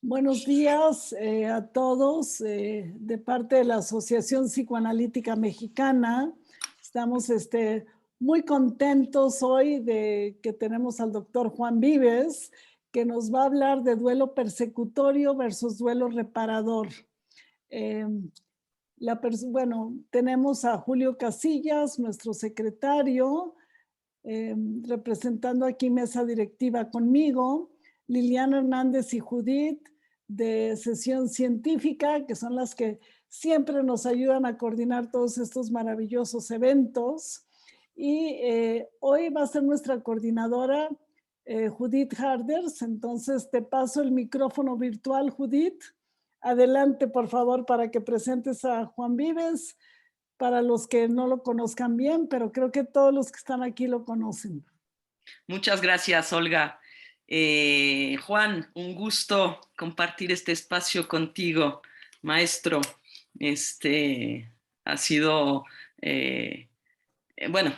Buenos días a todos de parte de la Asociación Psicoanalítica Mexicana. Estamos muy contentos hoy de que tenemos al doctor Juan Vives, que nos va a hablar de duelo persecutorio versus duelo reparador. Eh, bueno, tenemos a Julio Casillas, nuestro secretario, representando aquí mesa directiva conmigo, Liliana Hernández y Judith de sesión científica, que son las que siempre nos ayudan a coordinar todos estos maravillosos eventos. Y hoy va a ser nuestra coordinadora, Judith Harders. Entonces te paso el micrófono virtual, Judith. Adelante, por favor, para que presentes a Juan Vives, para los que no lo conozcan bien, pero creo que todos los que están aquí lo conocen. Muchas gracias, Olga. Juan, un gusto compartir este espacio contigo, maestro. Ha sido,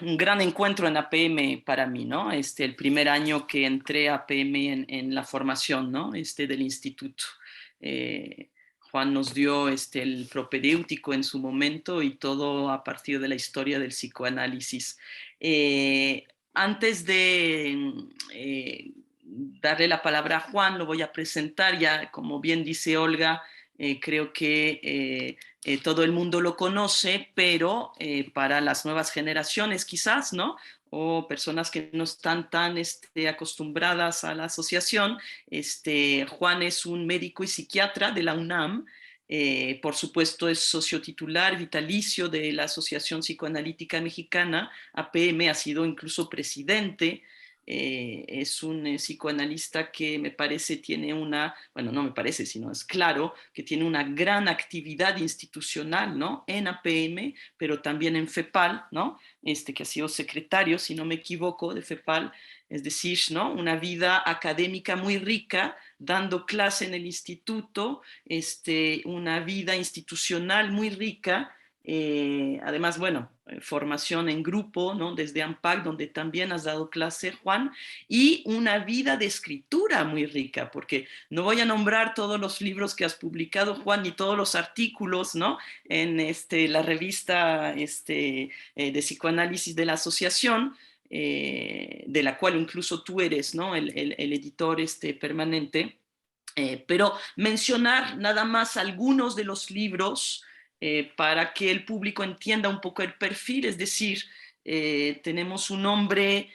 un gran encuentro en APM para mí, ¿no? El primer año que entré a APM en la formación, ¿no? Del instituto. Juan nos dio el propedéutico en su momento y todo a partir de la historia del psicoanálisis. Antes de darle la palabra a Juan, lo voy a presentar ya, como bien dice Olga, creo que todo el mundo lo conoce, pero para las nuevas generaciones quizás, ¿no? O personas que no están tan acostumbradas a la asociación, Juan es un médico y psiquiatra de la UNAM. Por supuesto es socio titular vitalicio de la Asociación Psicoanalítica Mexicana, APM, ha sido incluso presidente. Es un psicoanalista que me parece tiene una, bueno, no me parece, sino es claro, que tiene una gran actividad institucional, ¿no? En APM, pero también en FEPAL, ¿no? Que ha sido secretario, si no me equivoco, de FEPAL, es decir, ¿no? Una vida académica muy rica, dando clase en el instituto, una vida institucional muy rica. Además, bueno, formación en grupo, ¿no? Desde AMPAC, donde también has dado clase, Juan, y una vida de escritura muy rica, porque no voy a nombrar todos los libros que has publicado, Juan, ni todos los artículos, ¿no? En la revista de psicoanálisis de la asociación, de la cual incluso tú eres, ¿no? El editor permanente. Pero mencionar nada más algunos de los libros para que el público entienda un poco el perfil, es decir, tenemos un hombre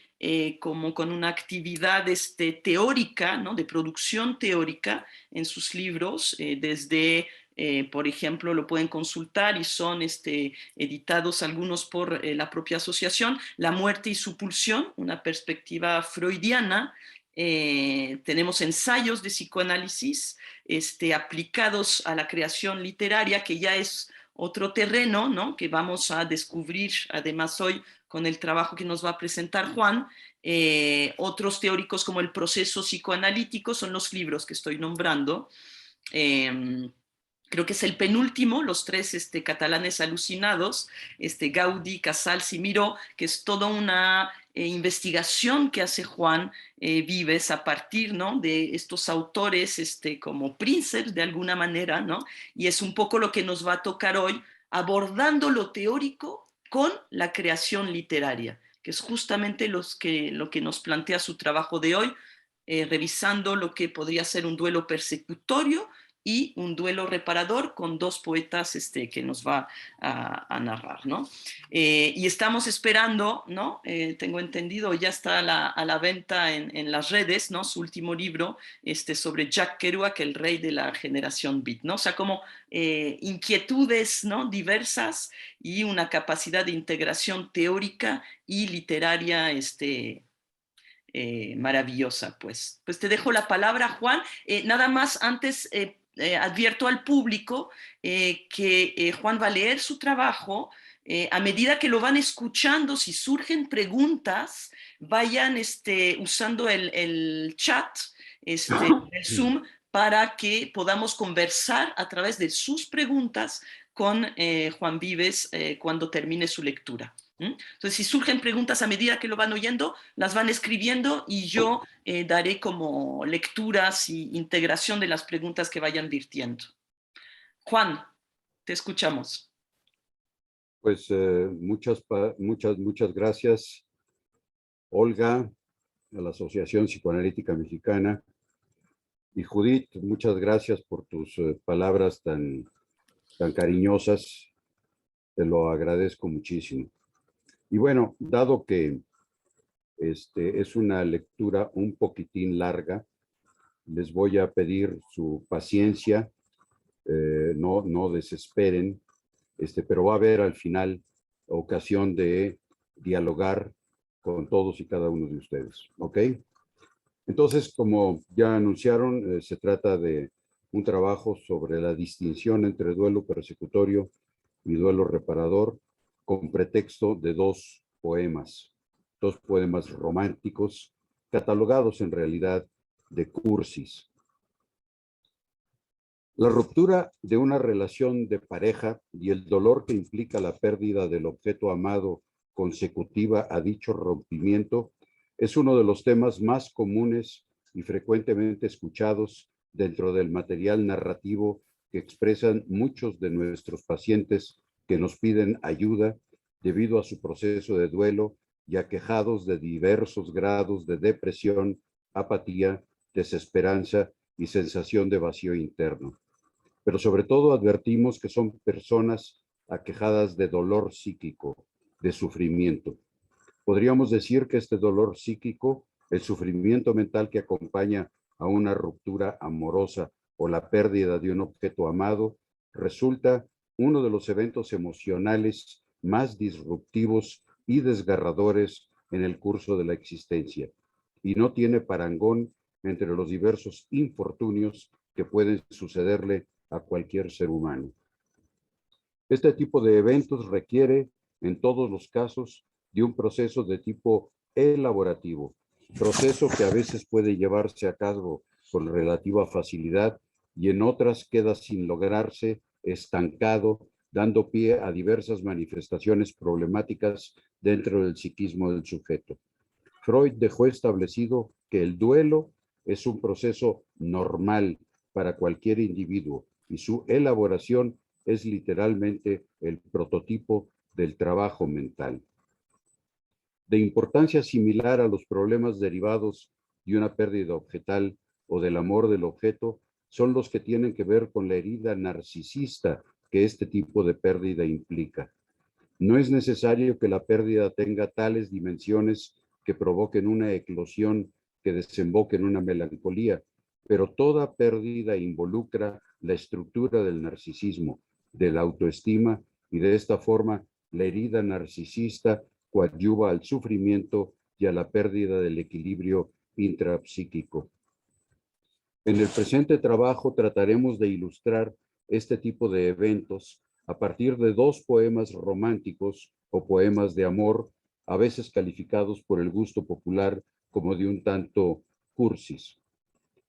como con una actividad teórica, ¿no? De producción teórica en sus libros, desde, por ejemplo, lo pueden consultar y son editados algunos por la propia asociación, La muerte y su pulsión, una perspectiva freudiana. Tenemos ensayos de psicoanálisis aplicados a la creación literaria, que ya es otro terreno, ¿no? Que vamos a descubrir además hoy con el trabajo que nos va a presentar Juan. Otros teóricos como el proceso psicoanalítico son los libros que estoy nombrando. Creo que es el penúltimo, los tres catalanes alucinados, Gaudí, Casals y Miró, que es toda una investigación que hace Juan Vives a partir, ¿no? De estos autores como Princeps de alguna manera, ¿no? Y es un poco lo que nos va a tocar hoy, abordando lo teórico con la creación literaria, que es justamente lo que nos plantea su trabajo de hoy, revisando lo que podría ser un duelo persecutorio y un duelo reparador con dos poetas que nos va a narrar, ¿no? Y estamos esperando, ¿no? Tengo entendido, ya está a la venta en las redes, ¿no? Su último libro sobre Jack Kerouac, el rey de la generación beat, ¿no? O sea, como inquietudes, ¿no? Diversas y una capacidad de integración teórica y literaria maravillosa, pues. Pues te dejo la palabra, Juan. Nada más antes advierto al público que Juan va a leer su trabajo. A medida que lo van escuchando, si surgen preguntas, vayan usando el chat, el Zoom, para que podamos conversar a través de sus preguntas con Juan Vives cuando termine su lectura. Entonces, si surgen preguntas a medida que lo van oyendo, las van escribiendo y yo daré como lecturas y integración de las preguntas que vayan virtiendo. Juan, te escuchamos. Pues muchas gracias, Olga, a la Asociación Psicoanalítica Mexicana. Y Judith, muchas gracias por tus palabras tan cariñosas. Te lo agradezco muchísimo. Y bueno, dado que es una lectura un poquitín larga, les voy a pedir su paciencia, no desesperen, pero va a haber al final ocasión de dialogar con todos y cada uno de ustedes, ¿ok? Entonces, como ya anunciaron, se trata de un trabajo sobre la distinción entre duelo persecutorio y duelo reparador, con pretexto de dos poemas románticos, catalogados en realidad de cursis. La ruptura de una relación de pareja y el dolor que implica la pérdida del objeto amado consecutiva a dicho rompimiento es uno de los temas más comunes y frecuentemente escuchados dentro del material narrativo que expresan muchos de nuestros pacientes que nos piden ayuda debido a su proceso de duelo y aquejados de diversos grados de depresión, apatía, desesperanza y sensación de vacío interno. Pero sobre todo advertimos que son personas aquejadas de dolor psíquico, de sufrimiento. Podríamos decir que este dolor psíquico, el sufrimiento mental que acompaña a una ruptura amorosa o la pérdida de un objeto amado, resulta uno de los eventos emocionales más disruptivos y desgarradores en el curso de la existencia, y no tiene parangón entre los diversos infortunios que pueden sucederle a cualquier ser humano. Este tipo de eventos requiere, en todos los casos, de un proceso de tipo elaborativo, proceso que a veces puede llevarse a cabo con relativa facilidad y en otras queda sin lograrse, estancado, dando pie a diversas manifestaciones problemáticas dentro del psiquismo del sujeto. Freud dejó establecido que el duelo es un proceso normal para cualquier individuo y su elaboración es literalmente el prototipo del trabajo mental. De importancia similar a los problemas derivados de una pérdida objetal o del amor del objeto son los que tienen que ver con la herida narcisista que este tipo de pérdida implica. No es necesario que la pérdida tenga tales dimensiones que provoquen una eclosión que desemboque en una melancolía, pero toda pérdida involucra la estructura del narcisismo, de la autoestima, y de esta forma la herida narcisista coadyuva al sufrimiento y a la pérdida del equilibrio intrapsíquico. En el presente trabajo trataremos de ilustrar este tipo de eventos a partir de dos poemas románticos o poemas de amor, a veces calificados por el gusto popular como de un tanto cursis.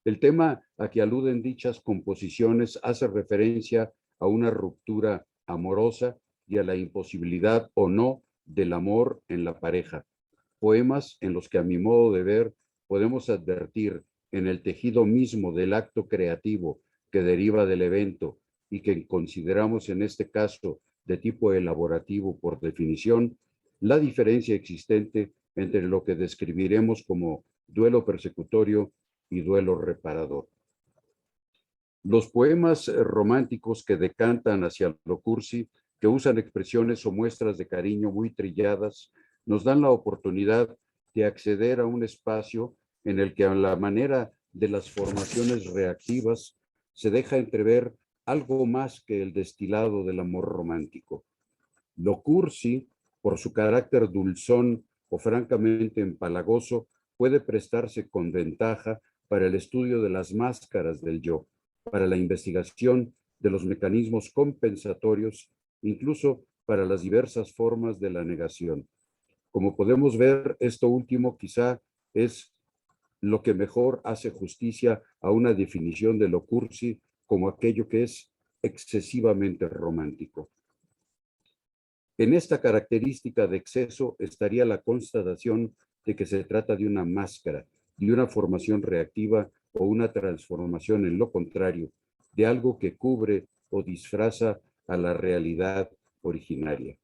El tema a que aluden dichas composiciones hace referencia a una ruptura amorosa y a la imposibilidad o no del amor en la pareja. Poemas en los que, a mi modo de ver, podemos advertir en el tejido mismo del acto creativo que deriva del evento y que consideramos en este caso de tipo elaborativo por definición, la diferencia existente entre lo que describiremos como duelo persecutorio y duelo reparador. Los poemas románticos que decantan hacia lo cursi, que usan expresiones o muestras de cariño muy trilladas, nos dan la oportunidad de acceder a un espacio en el que, a la manera de las formaciones reactivas, se deja entrever algo más que el destilado del amor romántico. Lo cursi, por su carácter dulzón o francamente empalagoso, puede prestarse con ventaja para el estudio de las máscaras del yo, para la investigación de los mecanismos compensatorios, incluso para las diversas formas de la negación. Como podemos ver, esto último quizá es lo que mejor hace justicia a una definición de lo cursi como aquello que es excesivamente romántico. En esta característica de exceso estaría la constatación de que se trata de una máscara, de una formación reactiva o una transformación en lo contrario, de algo que cubre o disfraza a la realidad originaria.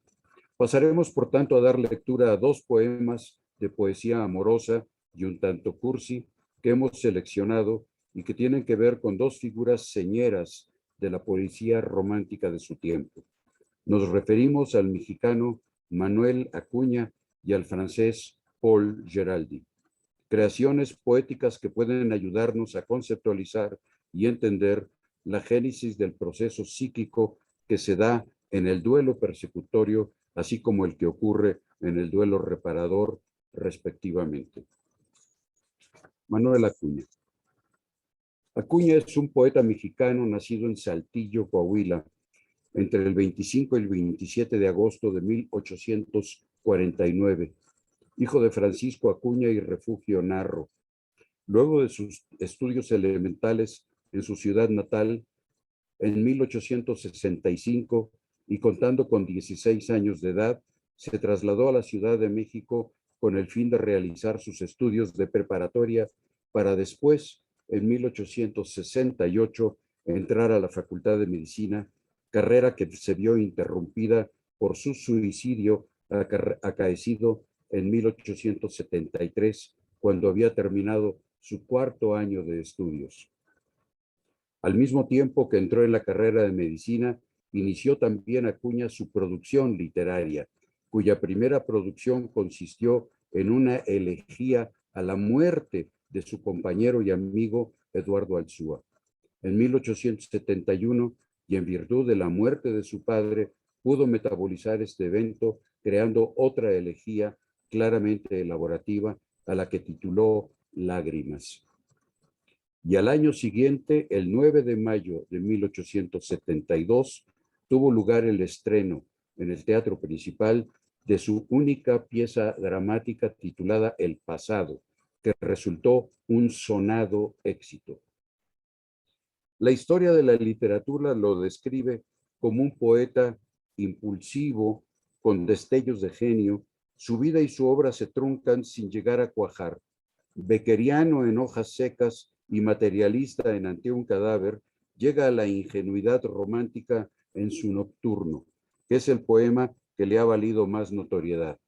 Pasaremos, por tanto, a dar lectura a dos poemas de poesía amorosa y un tanto cursi que hemos seleccionado y que tienen que ver con dos figuras señeras de la poesía romántica de su tiempo. Nos referimos al mexicano Manuel Acuña y al francés Paul Géraldy. Creaciones poéticas que pueden ayudarnos a conceptualizar y entender la génesis del proceso psíquico que se da en el duelo persecutorio, así como el que ocurre en el duelo reparador, respectivamente. Manuel Acuña. Acuña es un poeta mexicano nacido en Saltillo, Coahuila, entre el 25 y el 27 de agosto de 1849, hijo de Francisco Acuña y Refugio Narro. Luego de sus estudios elementales en su ciudad natal, en 1865, y contando con 16 años de edad, se trasladó a la Ciudad de México con el fin de realizar sus estudios de preparatoria para después, en 1868, entrar a la Facultad de Medicina, carrera que se vio interrumpida por su suicidio acaecido en 1873, cuando había terminado su cuarto año de estudios. Al mismo tiempo que entró en la carrera de medicina, inició también Acuña su producción literaria, cuya primera producción consistió en una elegía a la muerte de su compañero y amigo Eduardo Alzúa. En 1871, y en virtud de la muerte de su padre, pudo metabolizar este evento creando otra elegía claramente elaborativa a la que tituló Lágrimas. Y al año siguiente, el 9 de mayo de 1872, tuvo lugar el estreno en el Teatro Principal de su única pieza dramática titulada El Pasado, que resultó un sonado éxito. La historia de la literatura lo describe como un poeta impulsivo, con destellos de genio. Su vida y su obra se truncan sin llegar a cuajar. Beckeriano en Hojas secas y materialista en Ante un cadáver, llega a la ingenuidad romántica en su Nocturno, que es el poema que le ha valido más notoriedad.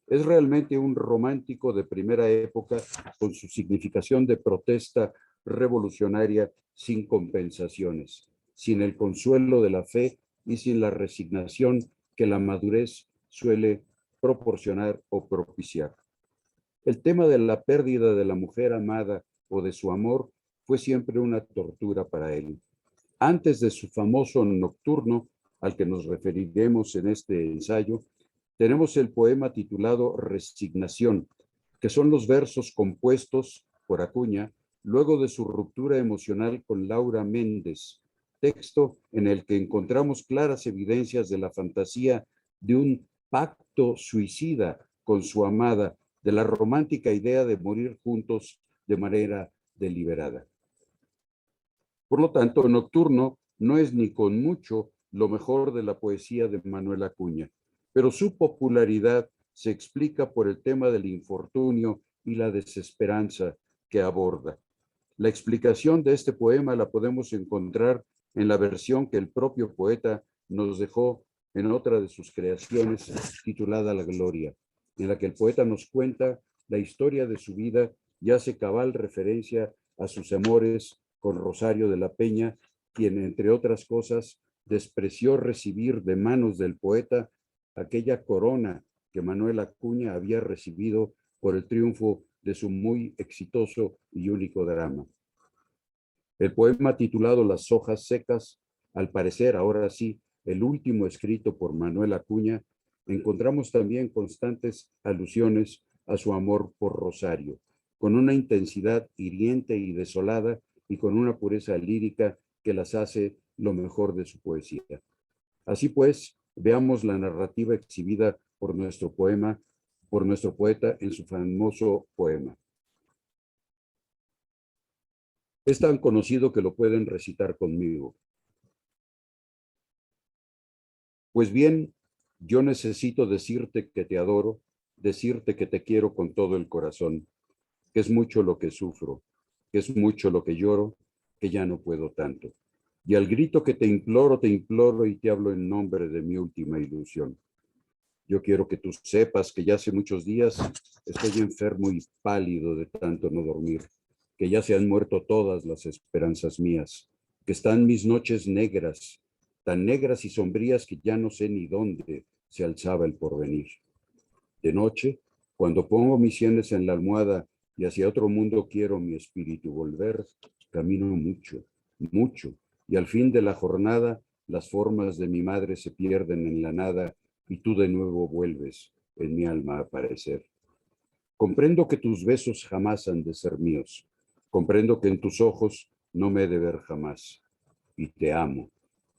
Es realmente un romántico de primera época con su significación de protesta revolucionaria sin compensaciones, sin el consuelo de la fe y sin la resignación que la madurez suele proporcionar o propiciar. El tema de la pérdida de la mujer amada o de su amor fue siempre una tortura para él. Antes de su famoso Nocturno, al que nos referiremos en este ensayo, tenemos el poema titulado Resignación, que son los versos compuestos por Acuña luego de su ruptura emocional con Laura Méndez, texto en el que encontramos claras evidencias de la fantasía de un pacto suicida con su amada, de la romántica idea de morir juntos de manera deliberada. Por lo tanto, Nocturno no es ni con mucho lo mejor de la poesía de Manuel Acuña, pero su popularidad se explica por el tema del infortunio y la desesperanza que aborda. La explicación de este poema la podemos encontrar en la versión que el propio poeta nos dejó en otra de sus creaciones titulada La Gloria, en la que el poeta nos cuenta la historia de su vida y hace cabal referencia a sus amores con Rosario de la Peña, quien, entre otras cosas, despreció recibir de manos del poeta aquella corona que Manuel Acuña había recibido por el triunfo de su muy exitoso y único drama. El poema titulado Las hojas secas, al parecer, ahora sí, el último escrito por Manuel Acuña, encontramos también constantes alusiones a su amor por Rosario, con una intensidad hiriente y desolada y con una pureza lírica que las hace lo mejor de su poesía. Así pues, veamos la narrativa exhibida por nuestro poeta en su famoso poema. Es tan conocido que lo pueden recitar conmigo. Pues bien, Yo necesito decirte que te adoro, decirte que te quiero con todo el corazón, que es mucho lo que sufro, que es mucho lo que lloro, que ya no puedo tanto. Y al grito que te imploro y te hablo en nombre de mi última ilusión. Yo quiero que tú sepas que ya hace muchos días estoy enfermo y pálido de tanto no dormir, que ya se han muerto todas las esperanzas mías, que están mis noches negras, tan negras y sombrías que ya no sé ni dónde se alzaba el porvenir. De noche, cuando pongo mis sienes en la almohada y hacia otro mundo quiero mi espíritu volver, camino mucho, mucho, y al fin de la jornada las formas de mi madre se pierden en la nada y tú de nuevo vuelves en mi alma a aparecer. Comprendo que tus besos jamás han de ser míos, comprendo que en tus ojos no me he de ver jamás, y te amo.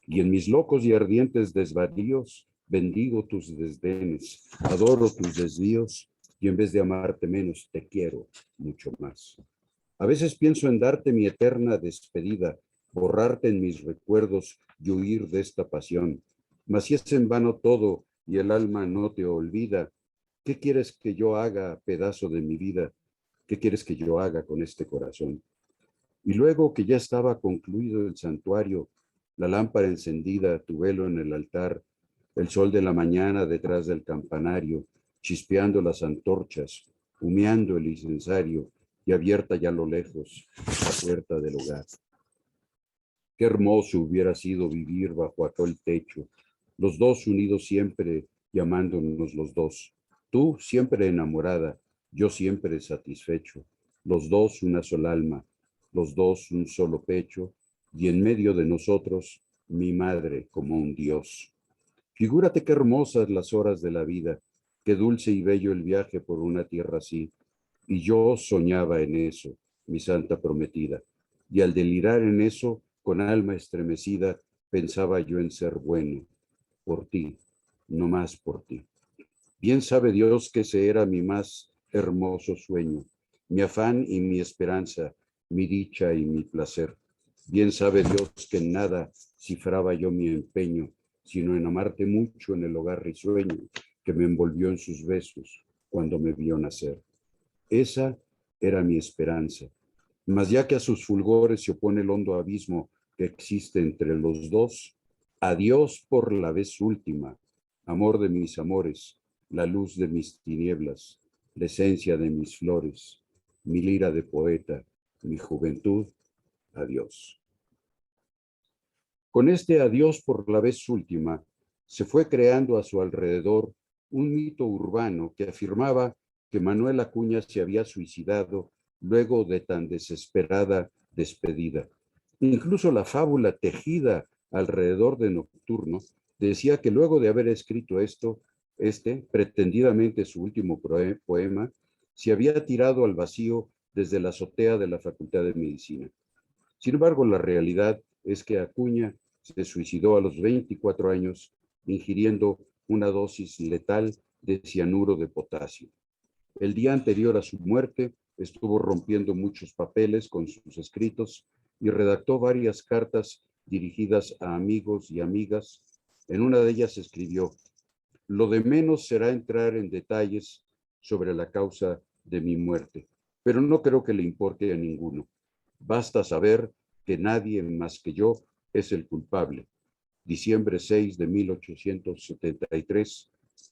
Y en mis locos y ardientes desvaríos bendigo tus desdenes, adoro tus desvíos y en vez de amarte menos te quiero mucho más. A veces pienso en darte mi eterna despedida, borrarte en mis recuerdos y huir de esta pasión. Mas si es en vano todo y el alma no te olvida, ¿qué quieres que yo haga, pedazo de mi vida? ¿Qué quieres que yo haga con este corazón? Y luego que ya estaba concluido el santuario, la lámpara encendida, tu velo en el altar, el sol de la mañana detrás del campanario, chispeando las antorchas, humeando el incensario y abierta ya a lo lejos la puerta del hogar. Qué hermoso hubiera sido vivir bajo aquel techo, los dos unidos siempre, llamándonos los dos. Tú siempre enamorada, yo siempre satisfecho, los dos una sola alma, los dos un solo pecho, y en medio de nosotros mi madre como un dios. Figúrate qué hermosas las horas de la vida, qué dulce y bello el viaje por una tierra así. Y yo soñaba en eso, mi santa prometida. Y al delirar en eso, con alma estremecida, pensaba yo en ser bueno, por ti, no más por ti. Bien sabe Dios que ese era mi más hermoso sueño, mi afán y mi esperanza, mi dicha y mi placer. Bien sabe Dios que en nada cifraba yo mi empeño, sino en amarte mucho en el hogar risueño que me envolvió en sus besos cuando me vio nacer. Esa era mi esperanza. Mas ya que a sus fulgores se opone el hondo abismo que existe entre los dos, adiós por la vez última, amor de mis amores, la luz de mis tinieblas, la esencia de mis flores, mi lira de poeta, mi juventud, adiós. Con este adiós por la vez última, se fue creando a su alrededor un mito urbano que afirmaba que Manuel Acuña se había suicidado luego de tan desesperada despedida. Incluso la fábula tejida alrededor de Nocturno decía que luego de haber escrito pretendidamente su último poema, se había tirado al vacío desde la azotea de la Facultad de Medicina. Sin embargo, la realidad es que Acuña se suicidó a los 24 años ingiriendo una dosis letal de cianuro de potasio. El día anterior a su muerte estuvo rompiendo muchos papeles con sus escritos y redactó varias cartas dirigidas a amigos y amigas. En una de ellas escribió: lo de menos será entrar en detalles sobre la causa de mi muerte, pero no creo que le importe a ninguno. Basta saber que nadie más que yo es el culpable. Diciembre 6 de 1873,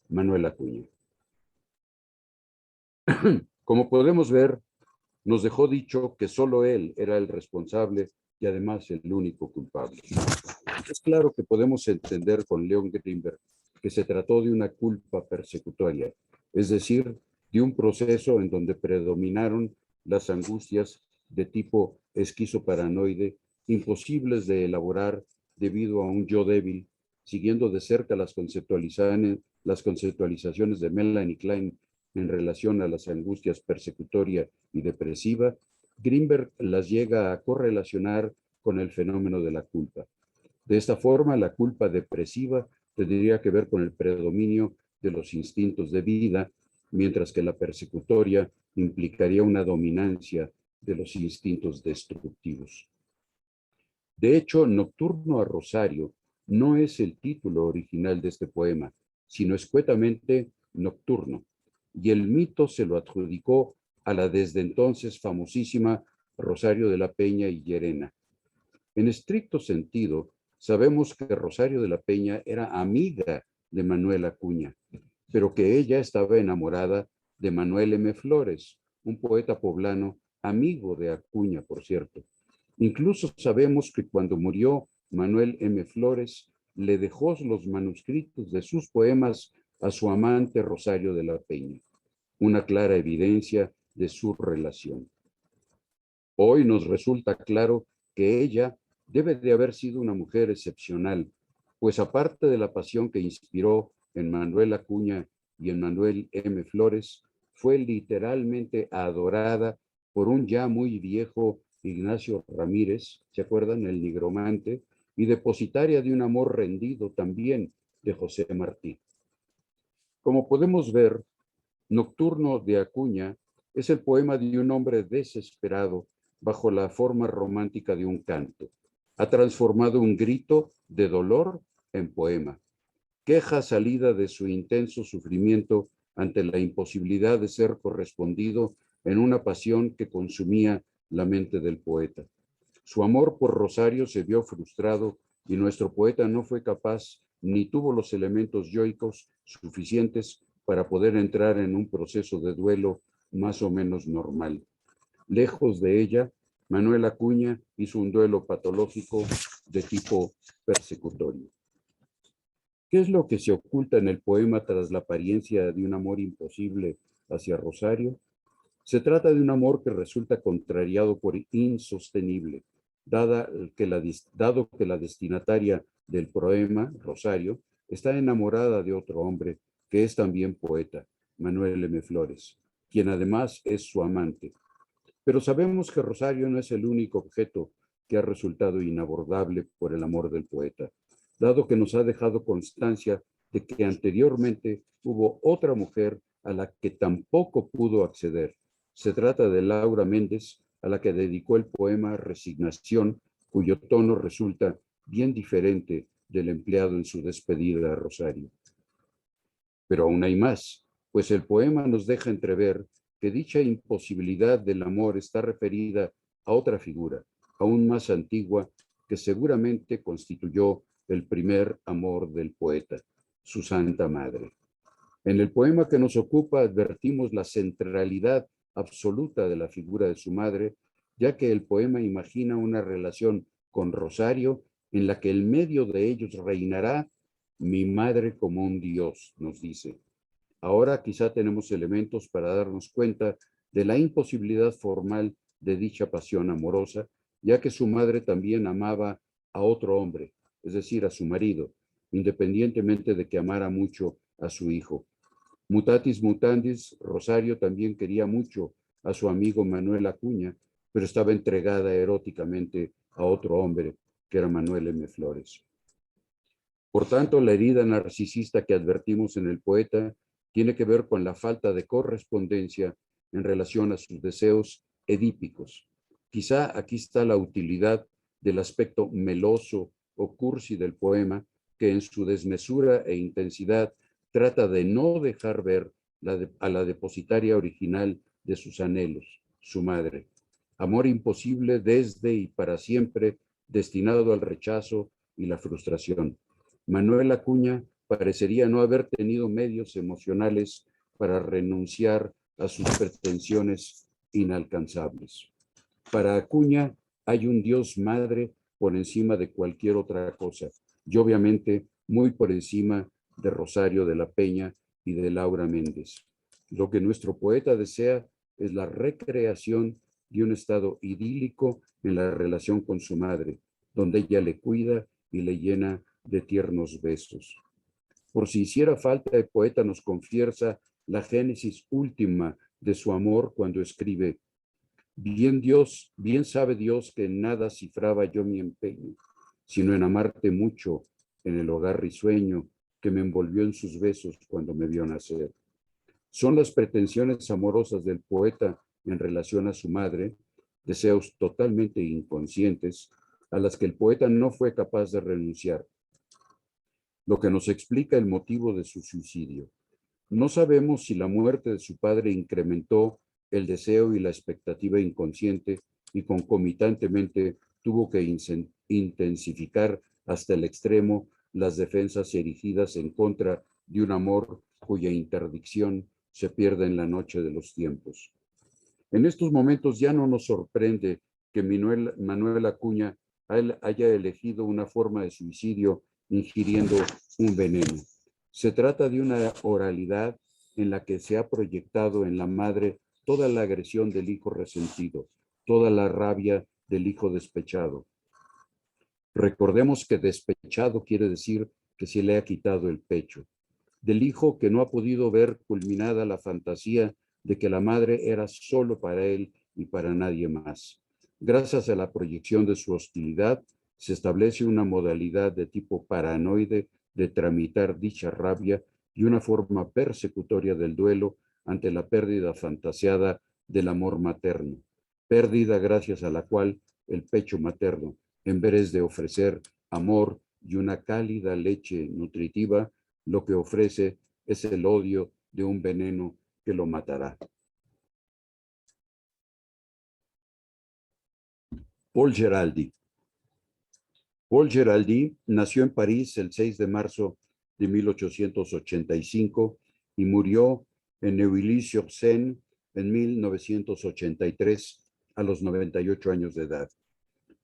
Manuel Acuña. Como podemos ver, nos dejó dicho que solo él era el responsable y además el único culpable. Es claro que podemos entender con Leon Grimberg que se trató de una culpa persecutoria, es decir, de un proceso en donde predominaron las angustias de tipo esquizoparanoide, imposibles de elaborar debido a un yo débil, siguiendo de cerca las conceptualizaciones de Melanie Klein en relación a las angustias persecutoria y depresiva. Grimberg las llega a correlacionar con el fenómeno de la culpa. De esta forma, la culpa depresiva tendría que ver con el predominio de los instintos de vida, mientras que la persecutoria implicaría una dominancia de los instintos destructivos. De hecho, Nocturno a Rosario no es el título original de este poema, sino escuetamente nocturno, y el mito se lo adjudicó a la desde entonces famosísima Rosario de la Peña y Llerena. En estricto sentido, sabemos que Rosario de la Peña era amiga de Manuel Acuña, pero que ella estaba enamorada de Manuel M. Flores, un poeta poblano, amigo de Acuña, por cierto. Incluso sabemos que cuando murió Manuel M. Flores, le dejó los manuscritos de sus poemas a su amante Rosario de la Peña, una clara evidencia de su relación. Hoy nos resulta claro que ella debe de haber sido una mujer excepcional, pues aparte de la pasión que inspiró en Manuel Acuña y en Manuel M. Flores, fue literalmente adorada por un ya muy viejo Ignacio Ramírez, ¿se acuerdan? El nigromante, y depositaria de un amor rendido también de José Martí. Como podemos ver, Nocturno de Acuña es el poema de un hombre desesperado bajo la forma romántica de un canto. Ha transformado un grito de dolor en poema. Queja salida de su intenso sufrimiento ante la imposibilidad de ser correspondido en una pasión que consumía la mente del poeta. Su amor por Rosario se vio frustrado y nuestro poeta no fue capaz ni tuvo los elementos yoicos suficientes para poder entrar en un proceso de duelo más o menos normal. Lejos de ella, Manuel Acuña hizo un duelo patológico de tipo persecutorio. ¿Qué es lo que se oculta en el poema tras la apariencia de un amor imposible hacia Rosario? Se trata de un amor que resulta contrariado por insostenible, dado que la destinataria del poema, Rosario, está enamorada de otro hombre que es también poeta, Manuel M. Flores, quien además es su amante. Pero sabemos que Rosario no es el único objeto que ha resultado inabordable por el amor del poeta, dado que nos ha dejado constancia de que anteriormente hubo otra mujer a la que tampoco pudo acceder. Se trata de Laura Méndez, a la que dedicó el poema Resignación, cuyo tono resulta bien diferente del empleado en su despedida a Rosario. Pero aún hay más, pues el poema nos deja entrever que dicha imposibilidad del amor está referida a otra figura, aún más antigua, que seguramente constituyó el primer amor del poeta, su Santa Madre. En el poema que nos ocupa advertimos la centralidad absoluta de la figura de su madre, ya que el poema imagina una relación con Rosario en la que el medio de ellos reinará mi madre como un dios, nos dice. Ahora quizá tenemos elementos para darnos cuenta de la imposibilidad formal de dicha pasión amorosa, ya que su madre también amaba a otro hombre, es decir, a su marido, independientemente de que amara mucho a su hijo. Mutatis mutandis, Rosario también quería mucho a su amigo Manuel Acuña, pero estaba entregada eróticamente a otro hombre, que era Manuel M. Flores. Por tanto, la herida narcisista que advertimos en el poeta tiene que ver con la falta de correspondencia en relación a sus deseos edípicos. Quizá aquí está la utilidad del aspecto meloso o cursi del poema, que en su desmesura e intensidad trata de no dejar ver a la depositaria original de sus anhelos, su madre. Amor imposible desde y para siempre, destinado al rechazo y la frustración. Manuel Acuña parecería no haber tenido medios emocionales para renunciar a sus pretensiones inalcanzables. Para Acuña hay un Dios Madre por encima de cualquier otra cosa, y obviamente muy por encima de Rosario de la Peña y de Laura Méndez. Lo que nuestro poeta desea es la recreación de un estado idílico en la relación con su madre, donde ella le cuida y le llena de tiernos besos. Por si hiciera falta, el poeta nos confiesa la génesis última de su amor cuando escribe: bien sabe Dios que en nada cifraba yo mi empeño, sino en amarte mucho en el hogar risueño que me envolvió en sus besos cuando me vio nacer. Son las pretensiones amorosas del poeta en relación a su madre, deseos totalmente inconscientes, a las que el poeta no fue capaz de renunciar. lo que nos explica el motivo de su suicidio. No sabemos si la muerte de su padre incrementó el deseo y la expectativa inconsciente y concomitantemente tuvo que intensificar hasta el extremo las defensas erigidas en contra de un amor cuya interdicción se pierde en la noche de los tiempos. En estos momentos ya no nos sorprende que Manuel Acuña haya elegido una forma de suicidio ingiriendo un veneno. Se trata de una oralidad en la que se ha proyectado en la madre toda la agresión del hijo resentido, toda la rabia del hijo despechado. Recordemos que despechado quiere decir que se le ha quitado el pecho. Del hijo que no ha podido ver culminada la fantasía de que la madre era solo para él y para nadie más. Gracias a la proyección de su hostilidad, se establece una modalidad de tipo paranoide de tramitar dicha rabia y una forma persecutoria del duelo ante la pérdida fantasiada del amor materno, pérdida gracias a la cual el pecho materno, en vez de ofrecer amor y una cálida leche nutritiva, lo que ofrece es el odio de un veneno que lo matará. Paul Géraldy. Paul Géraldy nació en París el 6 de marzo de 1885 y murió en Neuilly-sur-Seine en 1983 a los 98 años de edad.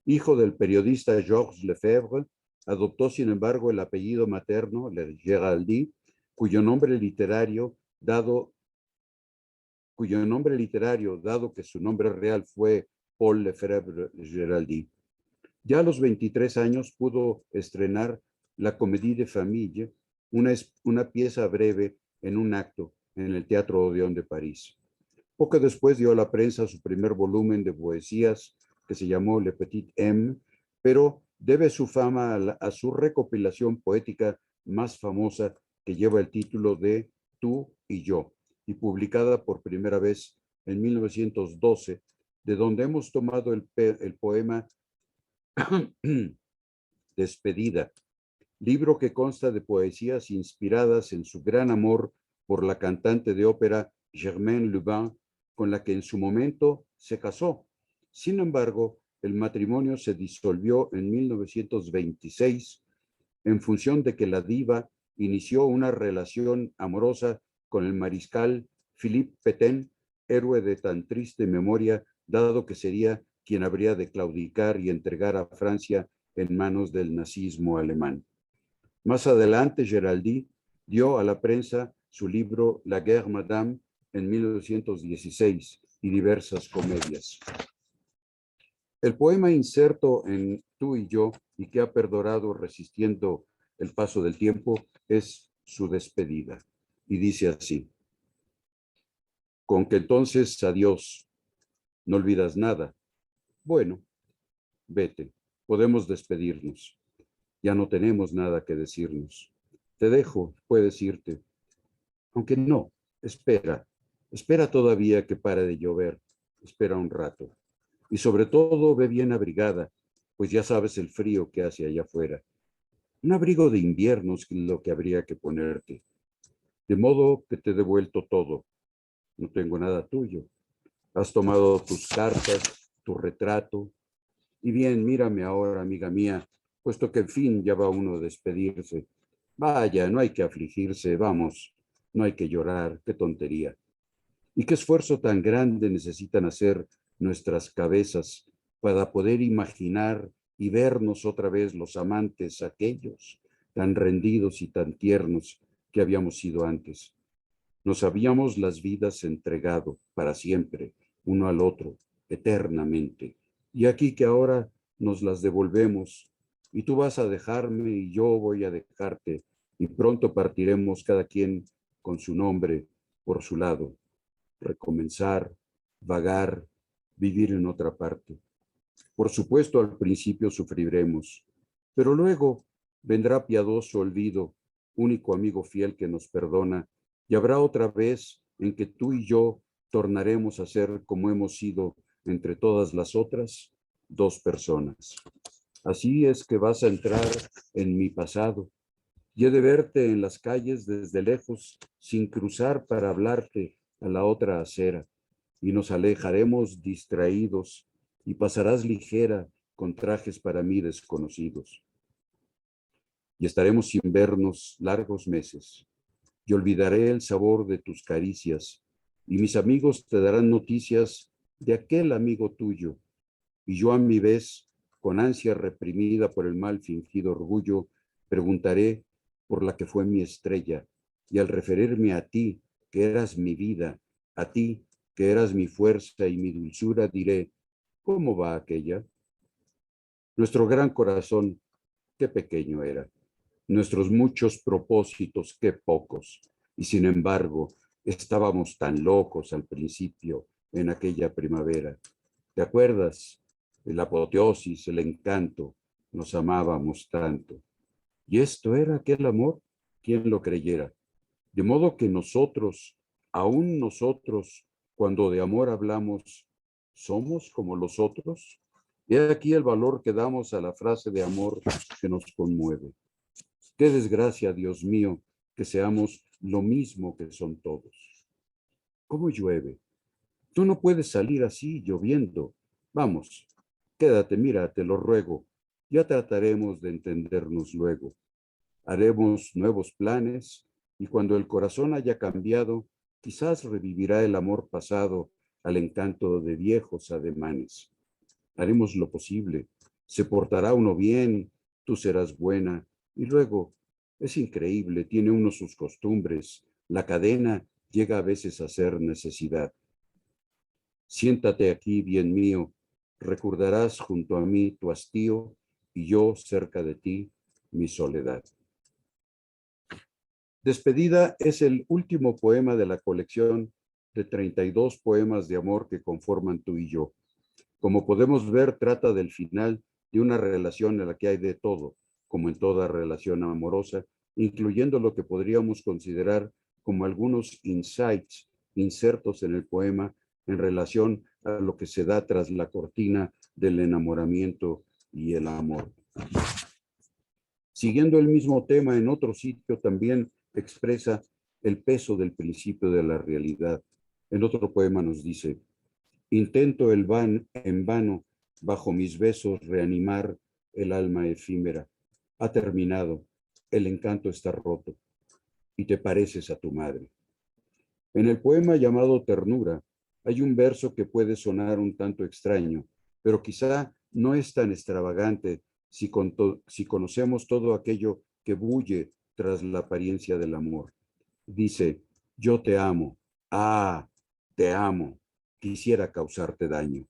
Hijo del periodista Georges Lefebvre, adoptó sin embargo el apellido materno, Géraldy, cuyo nombre literario, dado que su nombre real fue Paul Lefebvre Géraldy. Ya a los 23 años pudo estrenar la Comédie de Famille, una pieza breve en un acto en el Teatro Odeón de París. Poco después dio a la prensa su primer volumen de poesías, que se llamó Le Petit M, pero debe su fama a su recopilación poética más famosa, que lleva el título de Tú y yo, y publicada por primera vez en 1912, de donde hemos tomado el poema Despedida, libro que consta de poesías inspiradas en su gran amor por la cantante de ópera Germaine Lubin, con la que en su momento se casó. Sin embargo, el matrimonio se disolvió en 1926 en función de que la diva inició una relación amorosa con el mariscal Philippe Pétain, héroe de tan triste memoria, dado que sería quien habría de claudicar y entregar a Francia en manos del nazismo alemán. Más adelante, Géraldy dio a la prensa su libro La Guerre Madame en 1916 y diversas comedias. El poema inserto en Tú y yo, y que ha perdurado resistiendo el paso del tiempo, es su despedida. Y dice así: con que entonces adiós, no olvidas nada. Bueno, vete, podemos despedirnos. Ya no tenemos nada que decirnos. Te dejo, puedes irte. Aunque no, espera todavía que pare de llover. Espera un rato. Y sobre todo ve bien abrigada, pues ya sabes el frío que hace allá afuera. Un abrigo de invierno es lo que habría que ponerte. De modo que te he devuelto todo. No tengo nada tuyo. Has tomado tus cartas, tu retrato. Y bien, mírame ahora, amiga mía, puesto que en fin ya va uno a despedirse. Vaya, no hay que afligirse, vamos, no hay que llorar, qué tontería. Y qué esfuerzo tan grande necesitan hacer nuestras cabezas para poder imaginar y vernos otra vez los amantes aquellos, tan rendidos y tan tiernos que habíamos sido antes. Nos habíamos las vidas entregado para siempre, uno al otro, eternamente. Y aquí que ahora nos las devolvemos, y tú vas a dejarme y yo voy a dejarte, y pronto partiremos cada quien con su nombre por su lado. Recomenzar, vagar, vivir en otra parte. Por supuesto, al principio sufriremos, pero luego vendrá piadoso olvido, único amigo fiel que nos perdona, y habrá otra vez en que tú y yo tornaremos a ser como hemos sido entre todas las otras, dos personas. Así es que vas a entrar en mi pasado, y he de verte en las calles desde lejos, sin cruzar para hablarte a la otra acera, y nos alejaremos distraídos, y pasarás ligera con trajes para mí desconocidos. Y estaremos sin vernos largos meses, y olvidaré el sabor de tus caricias, y mis amigos te darán noticias de aquel amigo tuyo, y yo a mi vez, con ansia reprimida por el mal fingido orgullo, preguntaré por la que fue mi estrella, y al referirme a ti, que eras mi vida, a ti, que eras mi fuerza y mi dulzura, diré, ¿cómo va aquella? Nuestro gran corazón, qué pequeño era. Nuestros muchos propósitos, qué pocos. Y sin embargo, estábamos tan locos al principio, en aquella primavera. ¿Te acuerdas? El apoteosis, el encanto, nos amábamos tanto. ¿Y esto era aquel amor? ¿Quién lo creyera? De modo que nosotros, aún nosotros, cuando de amor hablamos, ¿somos como los otros? He aquí el valor que damos a la frase de amor que nos conmueve. Qué desgracia, Dios mío, que seamos lo mismo que son todos. ¿Cómo llueve? Tú no puedes salir así, lloviendo. Vamos, quédate, mira, te lo ruego. Ya trataremos de entendernos luego. Haremos nuevos planes y cuando el corazón haya cambiado, quizás revivirá el amor pasado al encanto de viejos ademanes. Haremos lo posible. Se portará uno bien, tú serás buena y luego, es increíble, tiene uno sus costumbres. La cadena llega a veces a ser necesidad. Siéntate aquí, bien mío, recordarás junto a mí tu hastío y yo cerca de ti mi soledad. Despedida es el último poema de la colección de 32 poemas de amor que conforman Tú y yo. Como podemos ver, trata del final de una relación en la que hay de todo, como en toda relación amorosa, incluyendo lo que podríamos considerar como algunos insights insertos en el poema en relación a lo que se da tras la cortina del enamoramiento y el amor. Siguiendo el mismo tema, en otro sitio también expresa el peso del principio de la realidad. En otro poema nos dice, intento en vano bajo mis besos reanimar el alma efímera. Ha terminado, el encanto está roto y te pareces a tu madre. En el poema llamado Ternura hay un verso que puede sonar un tanto extraño, pero quizá no es tan extravagante si conocemos todo aquello que bulle tras la apariencia del amor. Dice, yo te amo, te amo, quisiera causarte daño.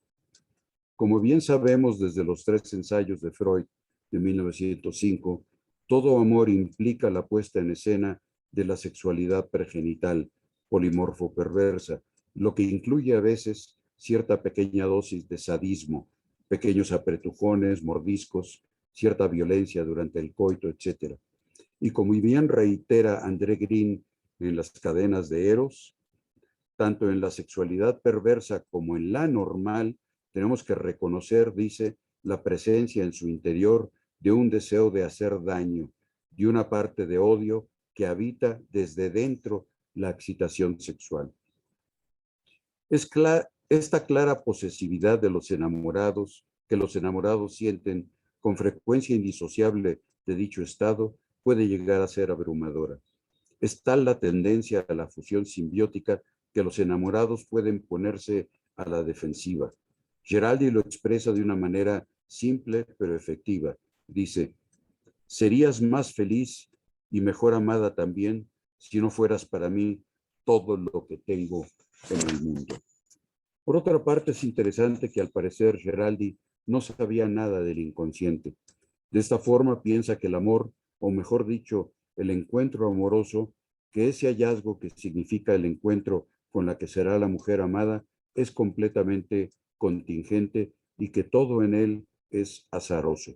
Como bien sabemos desde los 3 ensayos de Freud de 1905, todo amor implica la puesta en escena de la sexualidad pregenital, polimorfo perversa, lo que incluye a veces cierta pequeña dosis de sadismo, pequeños apretujones, mordiscos, cierta violencia durante el coito, etc. Y como bien reitera André Green en Las cadenas de Eros, tanto en la sexualidad perversa como en la normal, tenemos que reconocer, dice, la presencia en su interior de un deseo de hacer daño, de una parte de odio que habita desde dentro la excitación sexual. Esta clara posesividad de los enamorados, que los enamorados sienten con frecuencia indisociable de dicho estado, puede llegar a ser abrumadora. Es tal la tendencia a la fusión simbiótica que los enamorados pueden ponerse a la defensiva. Geraldi lo expresa de una manera simple pero efectiva. Dice, serías más feliz y mejor amada también si no fueras para mí todo lo que tengo en el mundo. Por otra parte, es interesante que al parecer Geraldi no sabía nada del inconsciente. De esta forma piensa que el amor, o mejor dicho, el encuentro amoroso, que ese hallazgo que significa el encuentro con la que será la mujer amada, es completamente contingente y que todo en él es azaroso.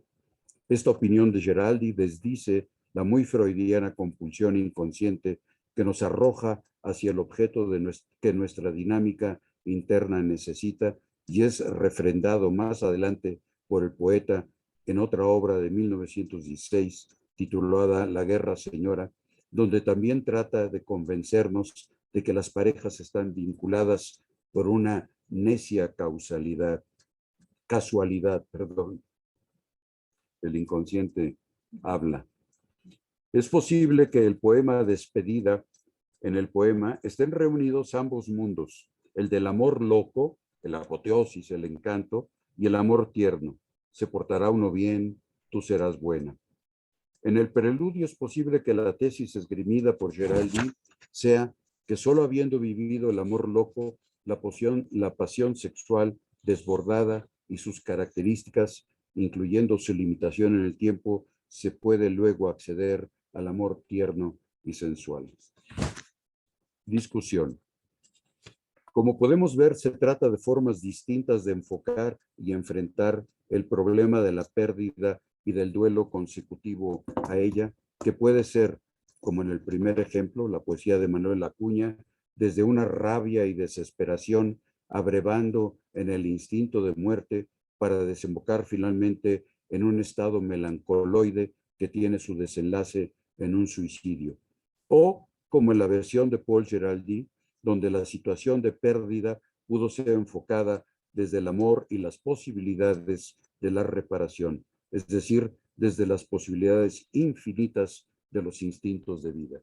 Esta opinión de Geraldi desdice la muy freudiana compulsión inconsciente que nos arroja hacia el objeto que nuestra dinámica interna necesita y es refrendado más adelante por el poeta en otra obra de 1916 titulada La Guerra Señora, donde también trata de convencernos de que las parejas están vinculadas por una necia casualidad, perdón. El inconsciente habla. Es posible que el poema Despedida, en el poema estén reunidos ambos mundos, el del amor loco, el apoteosis, el encanto, y el amor tierno. Se portará uno bien, tú serás buena. En el preludio es posible que la tesis esgrimida por Geraldi sea que solo habiendo vivido el amor loco, la pasión sexual desbordada y sus características, incluyendo su limitación en el tiempo, se puede luego acceder al amor tierno y sensual. Discusión. Como podemos ver, se trata de formas distintas de enfocar y enfrentar el problema de la pérdida y del duelo consecutivo a ella, que puede ser, como en el primer ejemplo, la poesía de Manuel Acuña, desde una rabia y desesperación, abrevando en el instinto de muerte para desembocar finalmente en un estado melancoloide que tiene su desenlace en un suicidio. O, como en la versión de Paul Geraldi, donde la situación de pérdida pudo ser enfocada desde el amor y las posibilidades de la reparación, es decir, desde las posibilidades infinitas de los instintos de vida.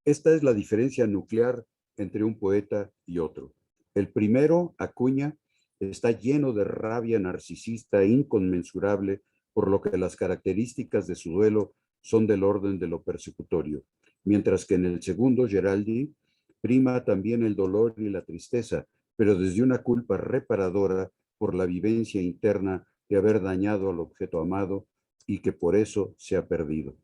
Esta es la diferencia nuclear entre un poeta y otro. El primero, Acuña, está lleno de rabia narcisista e inconmensurable, por lo que las características de su duelo son del orden de lo persecutorio, mientras que en el segundo, Geraldi, prima también el dolor y la tristeza, pero desde una culpa reparadora por la vivencia interna de haber dañado al objeto amado y que por eso se ha perdido.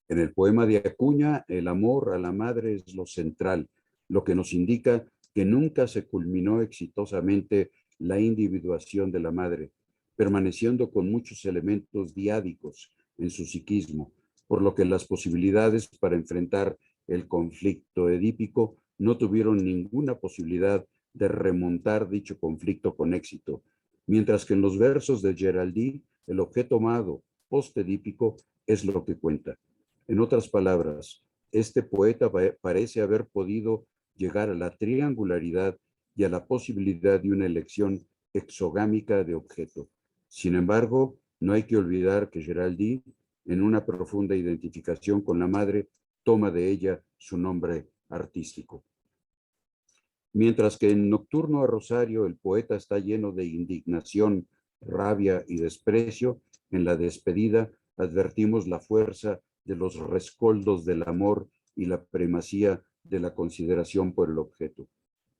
En el poema de Acuña, el amor a la madre es lo central, lo que nos indica que nunca se culminó exitosamente la individuación de la madre, permaneciendo con muchos elementos diádicos en su psiquismo, por lo que las posibilidades para enfrentar el conflicto edípico no tuvieron ninguna posibilidad de remontar dicho conflicto con éxito, mientras que en los versos de Geraldi, el objeto amado postedípico es lo que cuenta. En otras palabras, este poeta parece haber podido llegar a la triangularidad y a la posibilidad de una elección exogámica de objeto. Sin embargo, no hay que olvidar que Geraldi, en una profunda identificación con la madre, toma de ella su nombre artístico. Mientras que en Nocturno a Rosario el poeta está lleno de indignación, rabia y desprecio, en la Despedida advertimos la fuerza de los rescoldos del amor y la primacía de la consideración por el objeto.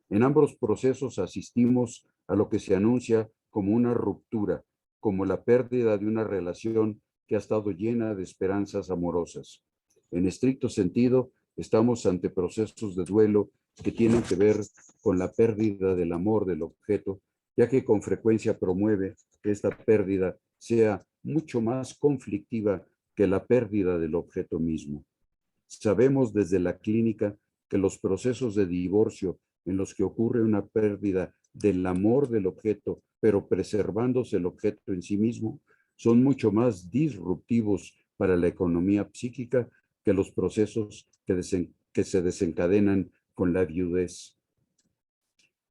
En ambos procesos asistimos a lo que se anuncia como una ruptura, como la pérdida de una relación que ha estado llena de esperanzas amorosas. En estricto sentido, estamos ante procesos de duelo que tienen que ver con la pérdida del amor del objeto, ya que con frecuencia promueve que esta pérdida sea mucho más conflictiva que la pérdida del objeto mismo. Sabemos desde la clínica que los procesos de divorcio en los que ocurre una pérdida del amor del objeto, pero preservándose el objeto en sí mismo, son mucho más disruptivos para la economía psíquica que los procesos que se desencadenan con la viudez.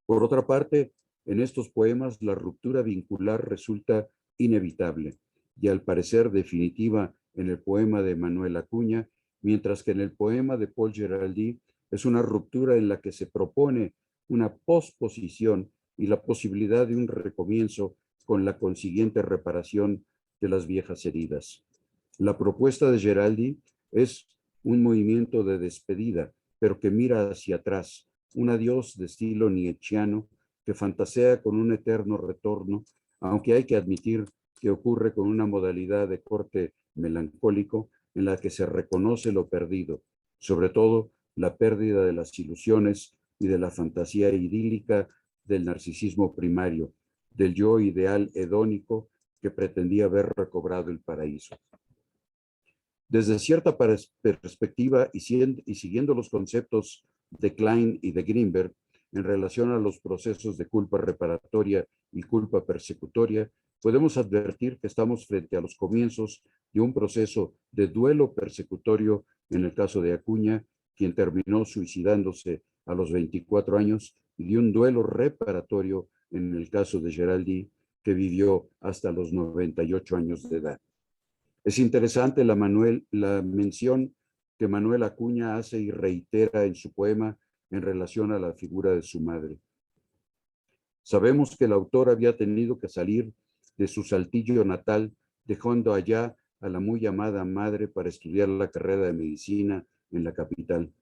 Por otra parte, en estos poemas la ruptura vincular resulta inevitable y al parecer definitiva en el poema de Manuel Acuña, mientras que en el poema de Paul Geraldi es una ruptura en la que se propone una posposición y la posibilidad de un recomienzo con la consiguiente reparación de las viejas heridas. La propuesta de Geraldi es un movimiento de despedida, pero que mira hacia atrás, un adiós de estilo nietzscheano que fantasea con un eterno retorno, aunque hay que admitir que ocurre con una modalidad de corte melancólico en la que se reconoce lo perdido, sobre todo la pérdida de las ilusiones y de la fantasía idílica del narcisismo primario, del yo ideal hedónico que pretendía haber recobrado el paraíso. Desde cierta perspectiva y siguiendo los conceptos de Klein y de Greenberg en relación a los procesos de culpa reparatoria y culpa persecutoria, podemos advertir que estamos frente a los comienzos de un proceso de duelo persecutorio en el caso de Acuña, quien terminó suicidándose a los 24 años, y de un duelo reparatorio en el caso de Geraldi, que vivió hasta los 98 años de edad. Es interesante la mención que Manuel Acuña hace y reitera en su poema en relación a la figura de su madre. Sabemos que el autor había tenido que salir de su Saltillo natal, dejando allá a la muy amada madre para estudiar la carrera de medicina en la capital.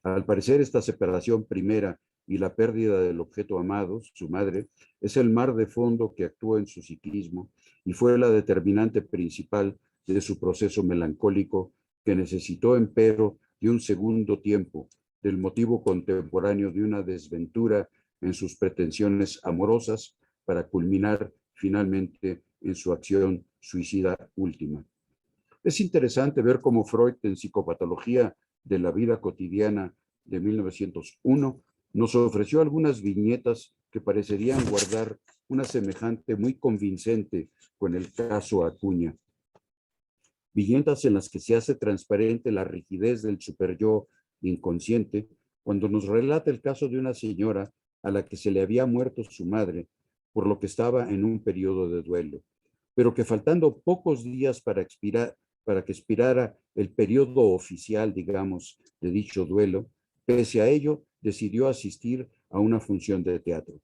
Al parecer, esta separación primera y la pérdida del objeto amado, su madre, es el mar de fondo que actúa en su psiquismo y fue la determinante principal de su proceso melancólico, que necesitó, empero, de un segundo tiempo, del motivo contemporáneo de una desventura en sus pretensiones amorosas, para culminar finalmente en su acción suicida última. Es interesante ver cómo Freud, en Psicopatología de la vida cotidiana de 1901, nos ofreció algunas viñetas que parecerían guardar una semejante muy convincente con el caso Acuña. Viñetas en las que se hace transparente la rigidez del superyo inconsciente, cuando nos relata el caso de una señora a la que se le había muerto su madre, por lo que estaba en un periodo de duelo, pero que faltando pocos días para que expirara el periodo oficial, digamos, de dicho duelo, pese a ello, decidió asistir a una función de teatro,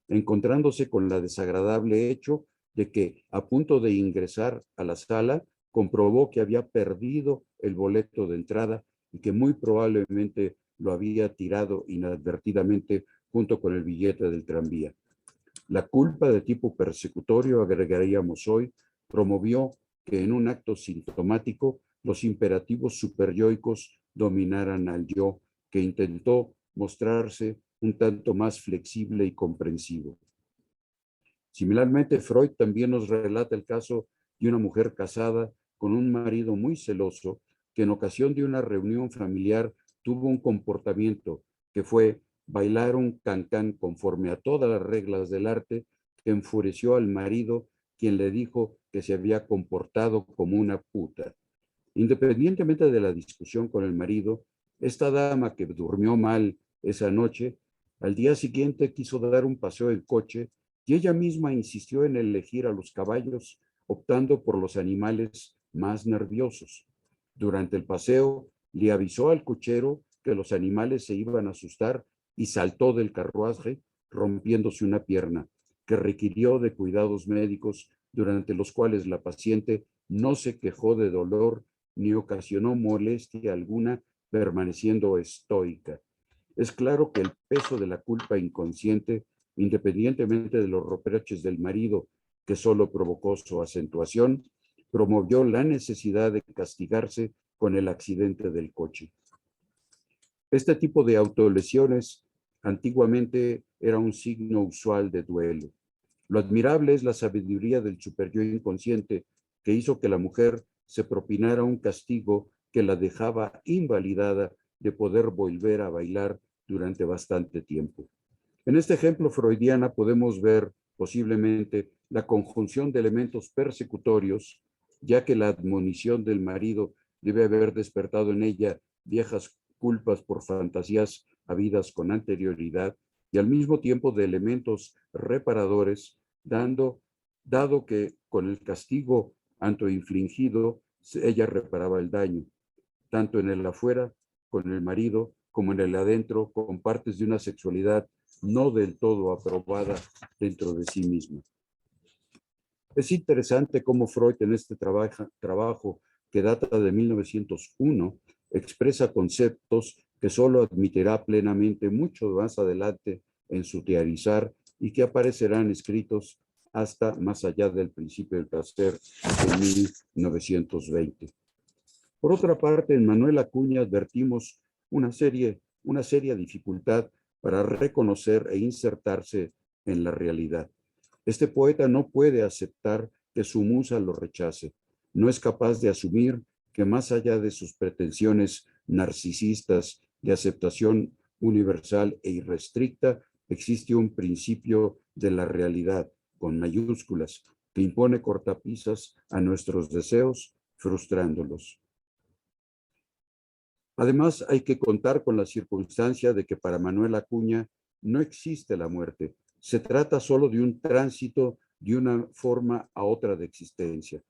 encontrándose con la desagradable hecho de que, a punto de ingresar a la sala, comprobó que había perdido el boleto de entrada y que muy probablemente lo había tirado inadvertidamente junto con el billete del tranvía. La culpa de tipo persecutorio, agregaríamos hoy, promovió que en un acto sintomático los imperativos superyoicos dominaran al yo, que intentó mostrarse un tanto más flexible y comprensivo. Similarmente, Freud también nos relata el caso de una mujer casada con un marido muy celoso, que en ocasión de una reunión familiar tuvo un comportamiento que fue bailar un cancán conforme a todas las reglas del arte, que enfureció al marido, quien le dijo que se había comportado como una puta. Independientemente de la discusión con el marido, esta dama, que durmió mal esa noche, al día siguiente quiso dar un paseo en coche y ella misma insistió en elegir a los caballos, optando por los animales más nerviosos. Durante el paseo, le avisó al cochero que los animales se iban a asustar y saltó del carruaje, rompiéndose una pierna, que requirió de cuidados médicos, durante los cuales la paciente no se quejó de dolor ni ocasionó molestia alguna, permaneciendo estoica. Es claro que el peso de la culpa inconsciente, independientemente de los reproches del marido, que solo provocó su acentuación, promovió la necesidad de castigarse con el accidente del coche. Este tipo de autolesiones antiguamente era un signo usual de duelo. Lo admirable es la sabiduría del superyo inconsciente, que hizo que la mujer se propinara un castigo que la dejaba invalidada de poder volver a bailar durante bastante tiempo. En este ejemplo freudiana podemos ver posiblemente la conjunción de elementos persecutorios, ya que la admonición del marido debe haber despertado en ella viejas culpas por fantasías habidas con anterioridad, y al mismo tiempo de elementos reparadores, dado que con el castigo infligido ella reparaba el daño, tanto en el afuera con el marido como en el adentro con partes de una sexualidad no del todo aprobada dentro de sí misma. Es interesante cómo Freud, en este trabajo que data de 1901, expresa conceptos que solo admitirá plenamente mucho más adelante en su teorizar, y que aparecerán escritos hasta más allá del Principio del Placer en 1920. Por otra parte, en Manuel Acuña advertimos una seria dificultad para reconocer e insertarse en la realidad. Este poeta no puede aceptar que su musa lo rechace. No es capaz de asumir que más allá de sus pretensiones narcisistas de aceptación universal e irrestricta, existe un principio de la realidad, con mayúsculas, que impone cortapisas a nuestros deseos, frustrándolos. Además, hay que contar con la circunstancia de que para Manuel Acuña no existe la muerte. Se trata solo de un tránsito de una forma a otra de existencia.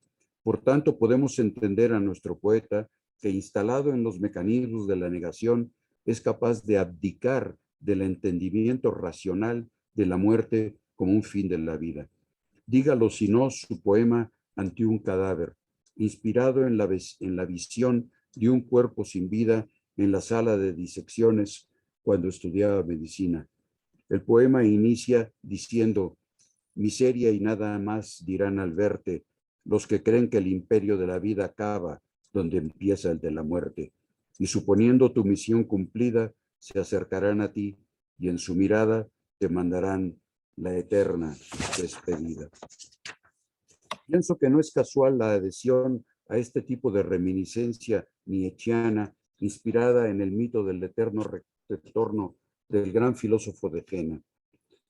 Por tanto, podemos entender a nuestro poeta que, instalado en los mecanismos de la negación, es capaz de abdicar del entendimiento racional de la muerte como un fin de la vida. Dígalo si no su poema Ante un cadáver, inspirado en la visión de un cuerpo sin vida en la sala de disecciones cuando estudiaba medicina. El poema inicia diciendo: miseria y nada más dirán al verte los que creen que el imperio de la vida acaba donde empieza el de la muerte, y suponiendo tu misión cumplida, se acercarán a ti y en su mirada te mandarán la eterna despedida. Pienso que no es casual la adhesión a este tipo de reminiscencia nietzscheana, inspirada en el mito del eterno retorno del gran filósofo de Jena.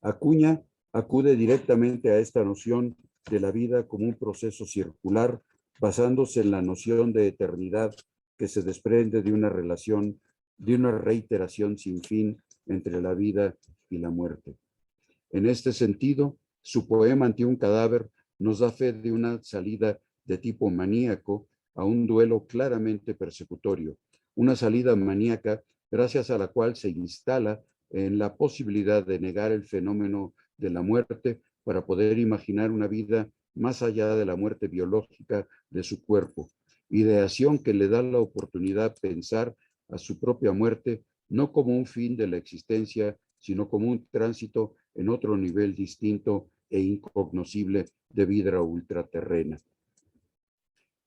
Acuña acude directamente a esta noción de la vida como un proceso circular, basándose en la noción de eternidad que se desprende de una relación, de una reiteración sin fin entre la vida y la muerte. En este sentido, su poema Ante un cadáver nos da fe de una salida de tipo maníaco a un duelo claramente persecutorio, una salida maníaca gracias a la cual se instala en la posibilidad de negar el fenómeno de la muerte para poder imaginar una vida más allá de la muerte biológica de su cuerpo, ideación que le da la oportunidad de pensar a su propia muerte no como un fin de la existencia, sino como un tránsito en otro nivel distinto e incognoscible de vida ultraterrena.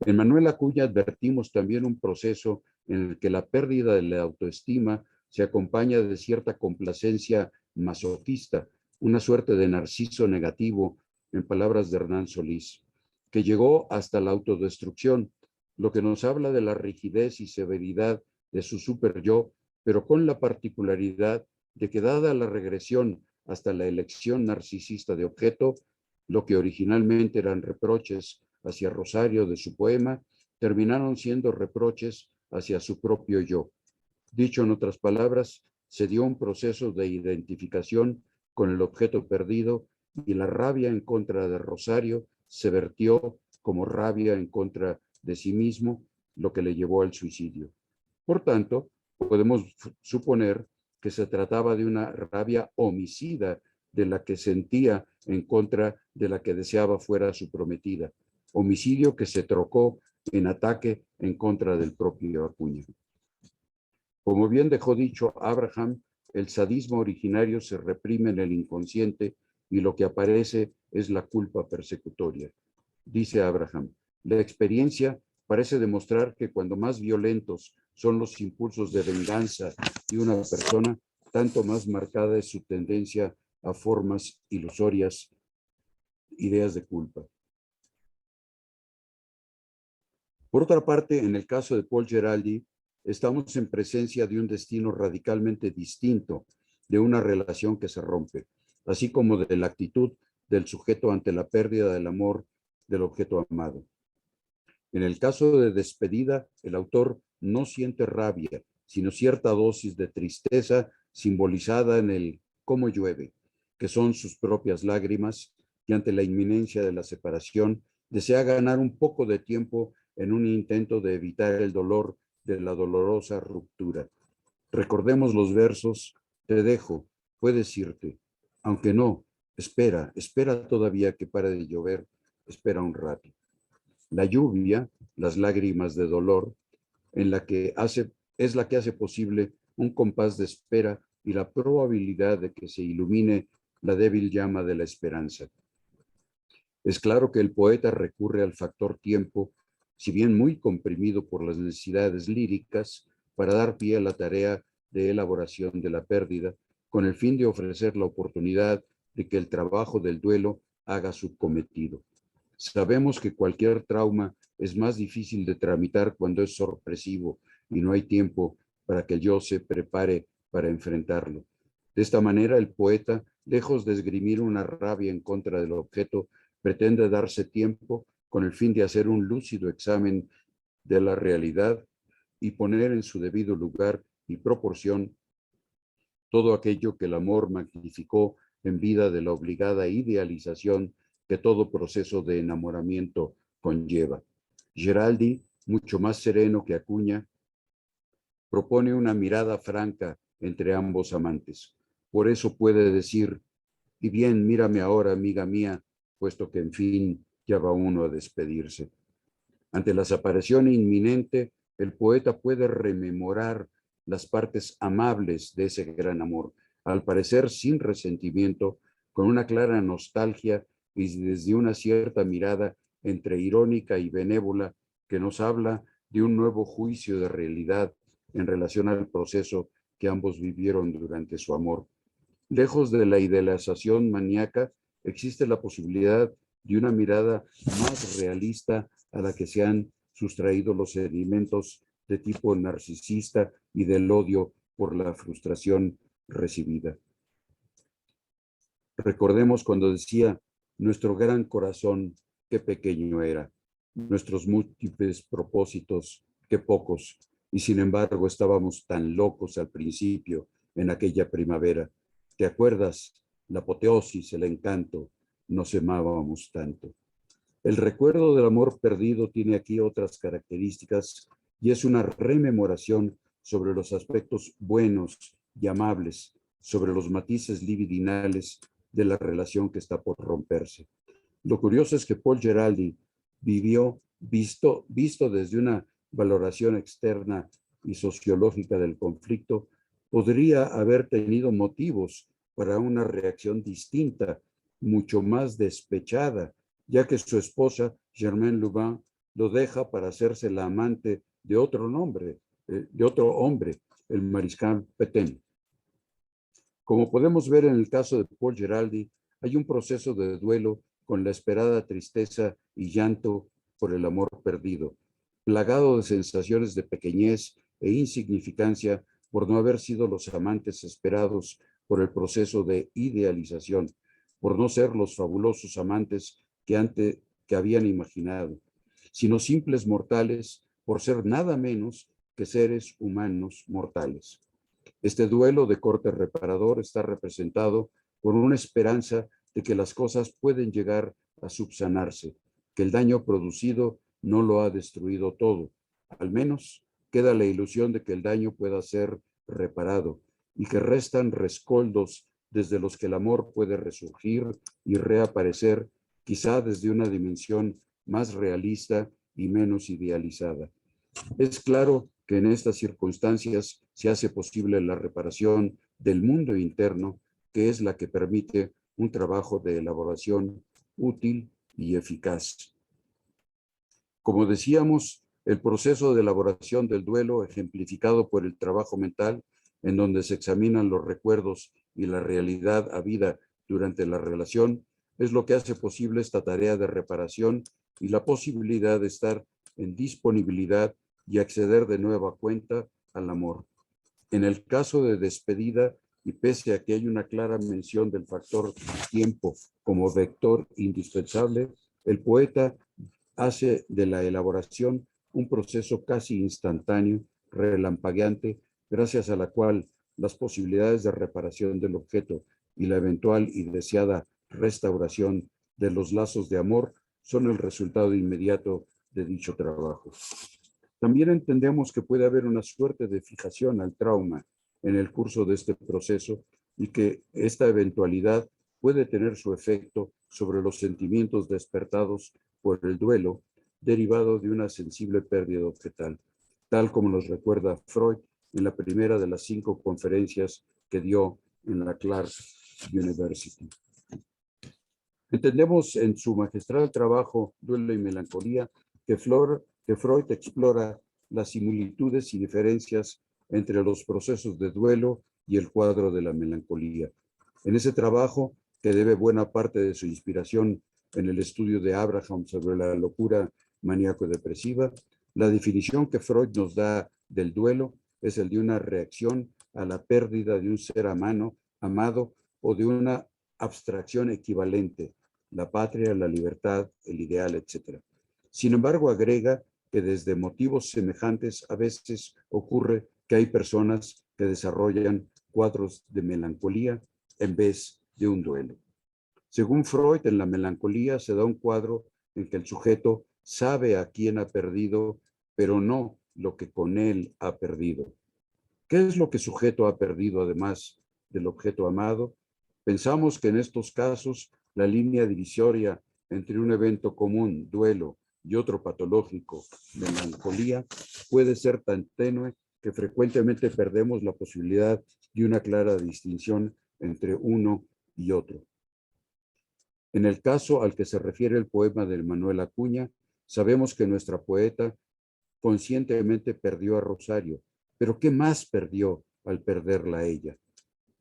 En Manuel Acuña advertimos también un proceso en el que la pérdida de la autoestima se acompaña de cierta complacencia masoquista, una suerte de narciso negativo, en palabras de Hernán Solís, que llegó hasta la autodestrucción, lo que nos habla de la rigidez y severidad de su superyo, pero con la particularidad de que, dada la regresión hasta la elección narcisista de objeto, lo que originalmente eran reproches hacia Rosario de su poema, terminaron siendo reproches hacia su propio yo. Dicho en otras palabras, se dio un proceso de identificación con el objeto perdido y la rabia en contra de Rosario se vertió como rabia en contra de sí mismo, lo que le llevó al suicidio. Por tanto, podemos suponer que se trataba de una rabia homicida de la que sentía en contra de la que deseaba fuera su prometida, homicidio que se trocó en ataque en contra del propio Acuña. Como bien dejó dicho Abraham, el sadismo originario se reprime en el inconsciente y lo que aparece es la culpa persecutoria. Dice Abraham, la experiencia parece demostrar que cuando más violentos son los impulsos de venganza de una persona, tanto más marcada es su tendencia a formas ilusorias, ideas de culpa. Por otra parte, en el caso de Paul Geraldi, estamos en presencia de un destino radicalmente distinto, de una relación que se rompe, así como de la actitud del sujeto ante la pérdida del amor del objeto amado. En el caso de Despedida, el autor no siente rabia, sino cierta dosis de tristeza simbolizada en el cómo llueve, que son sus propias lágrimas, y ante la inminencia de la separación desea ganar un poco de tiempo en un intento de evitar el dolor de la dolorosa ruptura. Recordemos los versos: te dejo, puedes irte, aunque no, espera todavía que pare de llover, espera un rato. La lluvia, las lágrimas de dolor, es la que hace posible un compás de espera y la probabilidad de que se ilumine la débil llama de la esperanza. Es claro que el poeta recurre al factor tiempo, si bien muy comprimido por las necesidades líricas, para dar pie a la tarea de elaboración de la pérdida, con el fin de ofrecer la oportunidad de que el trabajo del duelo haga su cometido. Sabemos que cualquier trauma es más difícil de tramitar cuando es sorpresivo y no hay tiempo para que el yo se prepare para enfrentarlo. De esta manera, el poeta, lejos de esgrimir una rabia en contra del objeto, pretende darse tiempo con el fin de hacer un lúcido examen de la realidad y poner en su debido lugar y proporción todo aquello que el amor magnificó en vida de la obligada idealización que todo proceso de enamoramiento conlleva. Geraldi, mucho más sereno que Acuña, propone una mirada franca entre ambos amantes. Por eso puede decir, y bien, mírame ahora, amiga mía, puesto que en fin ya va uno a despedirse. Ante la separación inminente, el poeta puede rememorar las partes amables de ese gran amor, al parecer sin resentimiento, con una clara nostalgia y desde una cierta mirada entre irónica y benévola que nos habla de un nuevo juicio de realidad en relación al proceso que ambos vivieron durante su amor. Lejos de la idealización maníaca, existe la posibilidad de una mirada más realista a la que se han sustraído los sedimentos de tipo narcisista y del odio por la frustración recibida. Recordemos cuando decía, nuestro gran corazón, qué pequeño era, nuestros múltiples propósitos, qué pocos, y sin embargo estábamos tan locos al principio, en aquella primavera. ¿Te acuerdas? La apoteosis, el encanto, nos amábamos tanto. El recuerdo del amor perdido tiene aquí otras características y es una rememoración sobre los aspectos buenos y amables, sobre los matices libidinales de la relación que está por romperse. Lo curioso es que Paul Geraldi vivió visto desde una valoración externa y sociológica del conflicto, podría haber tenido motivos para una reacción distinta, mucho más despechada, ya que su esposa, Germaine Lubin, lo deja para hacerse la amante de otro hombre, el mariscal Pétain. Como podemos ver en el caso de Paul Geraldi, hay un proceso de duelo con la esperada tristeza y llanto por el amor perdido, plagado de sensaciones de pequeñez e insignificancia por no haber sido los amantes esperados por el proceso de idealización, por no ser los fabulosos amantes que habían imaginado, sino simples mortales por ser nada menos que seres humanos mortales. Este duelo de corte reparador está representado por una esperanza de que las cosas pueden llegar a subsanarse, que el daño producido no lo ha destruido todo. Al menos queda la ilusión de que el daño pueda ser reparado y que restan rescoldos desde los que el amor puede resurgir y reaparecer, quizá desde una dimensión más realista y menos idealizada. Es claro que en estas circunstancias se hace posible la reparación del mundo interno, que es la que permite un trabajo de elaboración útil y eficaz. Como decíamos, el proceso de elaboración del duelo, ejemplificado por el trabajo mental, en donde se examinan los recuerdos y la realidad habida durante la relación, es lo que hace posible esta tarea de reparación y la posibilidad de estar en disponibilidad y acceder de nueva cuenta al amor. En el caso de despedida, y pese a que hay una clara mención del factor tiempo como vector indispensable, el poeta hace de la elaboración un proceso casi instantáneo, relampagueante, gracias a la cual las posibilidades de reparación del objeto y la eventual y deseada restauración de los lazos de amor son el resultado inmediato de dicho trabajo. También entendemos que puede haber una suerte de fijación al trauma en el curso de este proceso y que esta eventualidad puede tener su efecto sobre los sentimientos despertados por el duelo derivado de una sensible pérdida objetal, tal como nos recuerda Freud en la primera de las 5 conferencias que dio en la Clark University. Entendemos en su magistral trabajo Duelo y Melancolía que Freud explora las similitudes y diferencias entre los procesos de duelo y el cuadro de la melancolía. En ese trabajo, que debe buena parte de su inspiración en el estudio de Abraham sobre la locura maníaco-depresiva, la definición que Freud nos da del duelo es el de una reacción a la pérdida de un ser amado o de una abstracción equivalente, la patria, la libertad, el ideal, etc. Sin embargo, agrega que desde motivos semejantes a veces ocurre que hay personas que desarrollan cuadros de melancolía en vez de un duelo. Según Freud, en la melancolía se da un cuadro en que el sujeto sabe a quién ha perdido, pero no lo que con él ha perdido. ¿Qué es lo que el sujeto ha perdido además del objeto amado? Pensamos que en estos casos la línea divisoria entre un evento común, duelo, y otro patológico, melancolía, puede ser tan tenue que frecuentemente perdemos la posibilidad de una clara distinción entre uno y otro. En el caso al que se refiere el poema de Manuel Acuña, sabemos que nuestra poeta conscientemente perdió a Rosario, pero ¿qué más perdió al perderla a ella?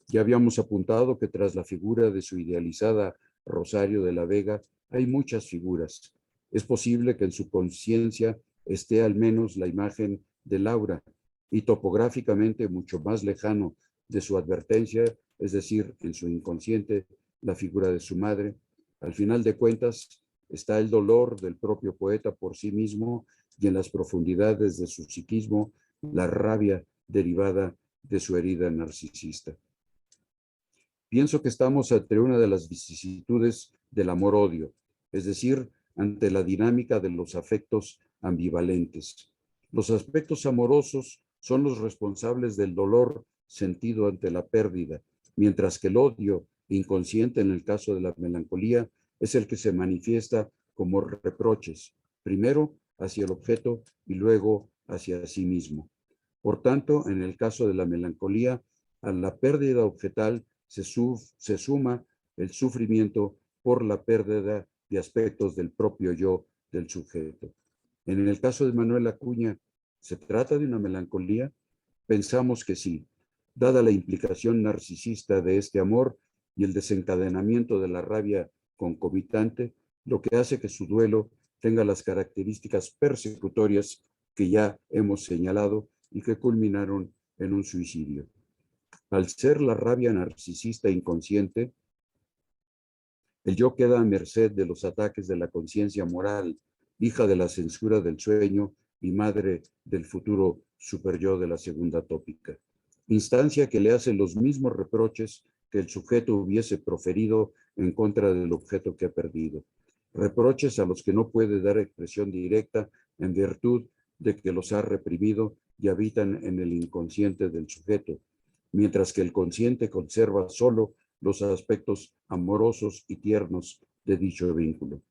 Ya habíamos apuntado que tras la figura de su idealizada Rosario de la Vega hay muchas figuras. Es posible que en su conciencia esté al menos la imagen de Laura y topográficamente mucho más lejano de su advertencia, es decir, en su inconsciente, la figura de su madre. Al final de cuentas, está el dolor del propio poeta por sí mismo y en las profundidades de su psiquismo, la rabia derivada de su herida narcisista. Pienso que estamos ante una de las vicisitudes del amor-odio, es decir, ante la dinámica de los afectos ambivalentes. Los aspectos amorosos son los responsables del dolor sentido ante la pérdida, mientras que el odio inconsciente en el caso de la melancolía es el que se manifiesta como reproches, primero hacia el objeto y luego hacia sí mismo. Por tanto, en el caso de la melancolía, a la pérdida objetal se suma el sufrimiento por la pérdida de aspectos del propio yo del sujeto. En el caso de Manuel Acuña, ¿se trata de una melancolía? Pensamos que sí, dada la implicación narcisista de este amor y el desencadenamiento de la rabia concomitante, lo que hace que su duelo tenga las características persecutorias que ya hemos señalado y que culminaron en un suicidio. Al ser la rabia narcisista inconsciente, el yo queda a merced de los ataques de la conciencia moral, hija de la censura del sueño y madre del futuro superyo de la segunda tópica. Instancia que le hace los mismos reproches que el sujeto hubiese proferido en contra del objeto que ha perdido. Reproches a los que no puede dar expresión directa en virtud de que los ha reprimido y habitan en el inconsciente del sujeto, mientras que el consciente conserva solo los aspectos amorosos y tiernos de dicho vínculo.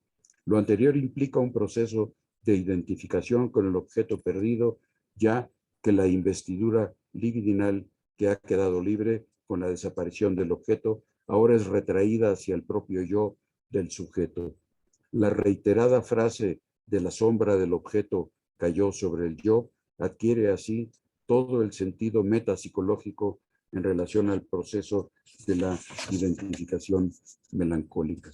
Lo anterior implica un proceso de identificación con el objeto perdido, ya que la investidura libidinal que ha quedado libre con la desaparición del objeto ahora es retraída hacia el propio yo del sujeto. La reiterada frase de la sombra del objeto cayó sobre el yo adquiere así todo el sentido metapsicológico en relación al proceso de la identificación melancólica.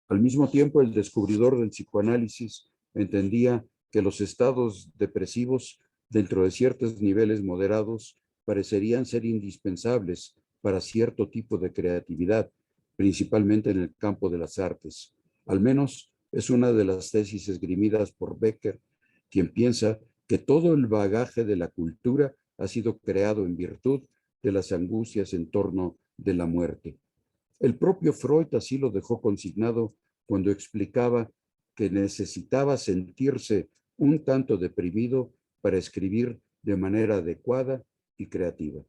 Al mismo tiempo, el descubridor del psicoanálisis entendía que los estados depresivos, dentro de ciertos niveles moderados, parecerían ser indispensables para cierto tipo de creatividad, principalmente en el campo de las artes. Al menos es una de las tesis esgrimidas por Becker, quien piensa que todo el bagaje de la cultura ha sido creado en virtud de las angustias en torno de la muerte. El propio Freud así lo dejó consignado cuando explicaba que necesitaba sentirse un tanto deprimido para escribir de manera adecuada y creativa.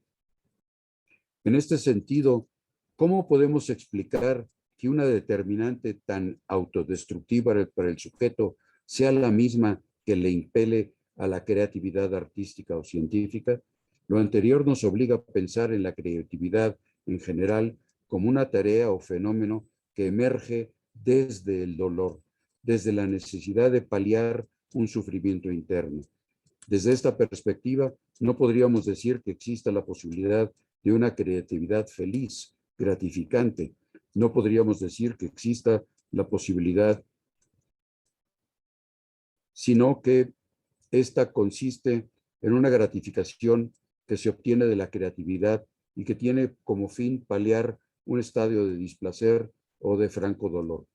En este sentido, ¿cómo podemos explicar que una determinante tan autodestructiva para el sujeto sea la misma que le impele a la creatividad artística o científica? Lo anterior nos obliga a pensar en la creatividad en general como una tarea o fenómeno que emerge desde el dolor, desde la necesidad de paliar un sufrimiento interno. Desde esta perspectiva, no podríamos decir que exista la posibilidad de una creatividad feliz, gratificante. No podríamos decir que exista la posibilidad, sino que esta consiste en una gratificación que se obtiene de la creatividad y que tiene como fin paliar un estadio de displacer o de franco dolor.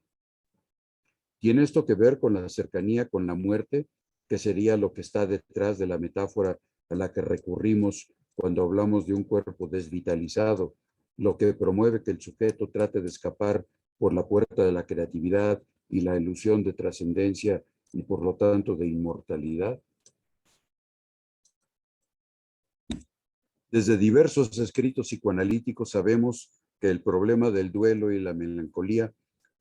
Tiene esto que ver con la cercanía con la muerte, que sería lo que está detrás de la metáfora a la que recurrimos cuando hablamos de un cuerpo desvitalizado, lo que promueve que el sujeto trate de escapar por la puerta de la creatividad y la ilusión de trascendencia y por lo tanto de inmortalidad. Desde diversos escritos psicoanalíticos sabemos que el problema del duelo y la melancolía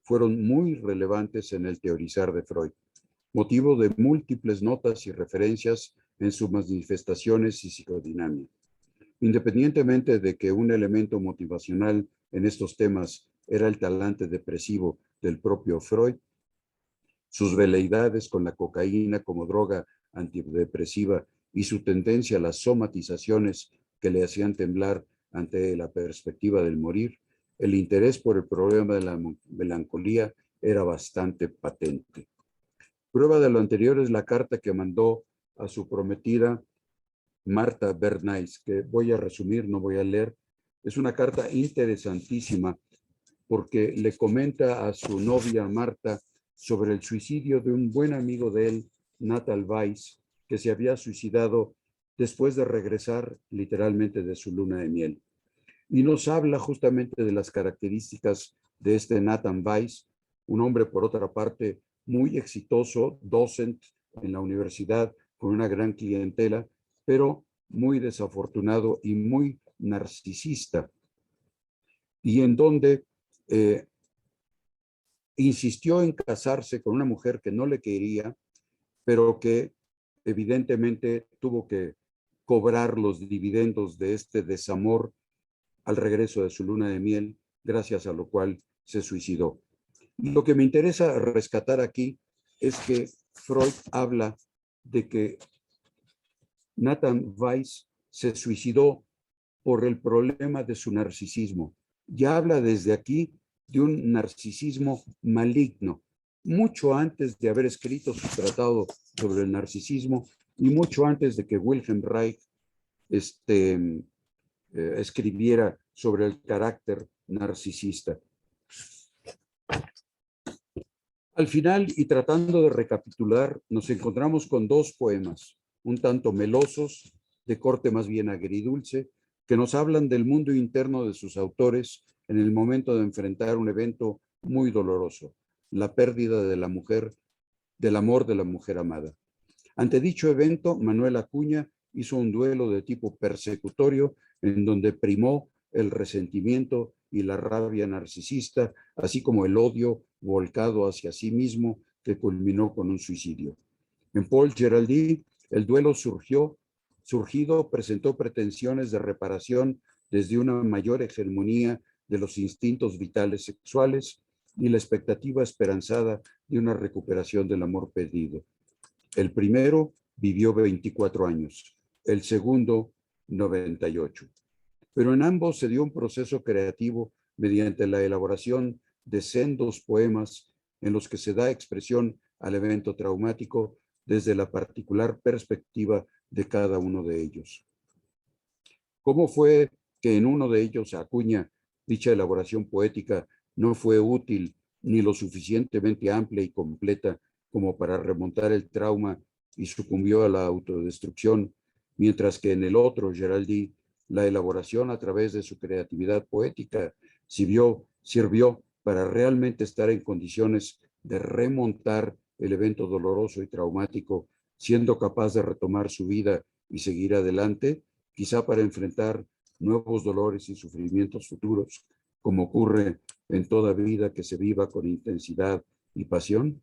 fueron muy relevantes en el teorizar de Freud, motivo de múltiples notas y referencias en sus manifestaciones y psicodinamia. Independientemente de que un elemento motivacional en estos temas era el talante depresivo del propio Freud, sus veleidades con la cocaína como droga antidepresiva y su tendencia a las somatizaciones que le hacían temblar ante la perspectiva del morir, el interés por el problema de la melancolía era bastante patente. Prueba de lo anterior es la carta que mandó a su prometida Martha Bernays, que voy a resumir, no voy a leer. Es una carta interesantísima porque le comenta a su novia Marta sobre el suicidio de un buen amigo de él, Nathan Weiss, que se había suicidado después de regresar literalmente de su luna de miel. Y nos habla justamente de las características de este Nathan Weiss, un hombre por otra parte muy exitoso, docente en la universidad, con una gran clientela, pero muy desafortunado y muy narcisista, y en donde insistió en casarse con una mujer que no le quería, pero que evidentemente tuvo que cobrar los dividendos de este desamor al regreso de su luna de miel, gracias a lo cual se suicidó. Lo que me interesa rescatar aquí es que Freud habla de que Nathan Weiss se suicidó por el problema de su narcisismo. Ya habla desde aquí de un narcisismo maligno, mucho antes de haber escrito su tratado sobre el narcisismo y mucho antes de que Wilhelm Reich escribiera sobre el carácter narcisista. Al final, y tratando de recapitular, nos encontramos con dos poemas, un tanto melosos, de corte más bien agridulce, que nos hablan del mundo interno de sus autores en el momento de enfrentar un evento muy doloroso, la pérdida de la mujer, del amor de la mujer amada. Ante dicho evento, Manuel Acuña hizo un duelo de tipo persecutorio en donde primó el resentimiento y la rabia narcisista, así como el odio volcado hacia sí mismo que culminó con un suicidio. En Paul Giraldi, el duelo surgido presentó pretensiones de reparación desde una mayor hegemonía de los instintos vitales sexuales y la expectativa esperanzada de una recuperación del amor perdido. El primero vivió 24 años, el segundo 98. Pero en ambos se dio un proceso creativo mediante la elaboración de sendos poemas en los que se da expresión al evento traumático desde la particular perspectiva de cada uno de ellos. ¿Cómo fue que en uno de ellos, Acuña, dicha elaboración poética no fue útil ni lo suficientemente amplia y completa como para remontar el trauma y sucumbió a la autodestrucción, mientras que en el otro, Giraldi, la elaboración a través de su creatividad poética sirvió para realmente estar en condiciones de remontar el evento doloroso y traumático, siendo capaz de retomar su vida y seguir adelante, quizá para enfrentar nuevos dolores y sufrimientos futuros, como ocurre en toda vida que se viva con intensidad y pasión?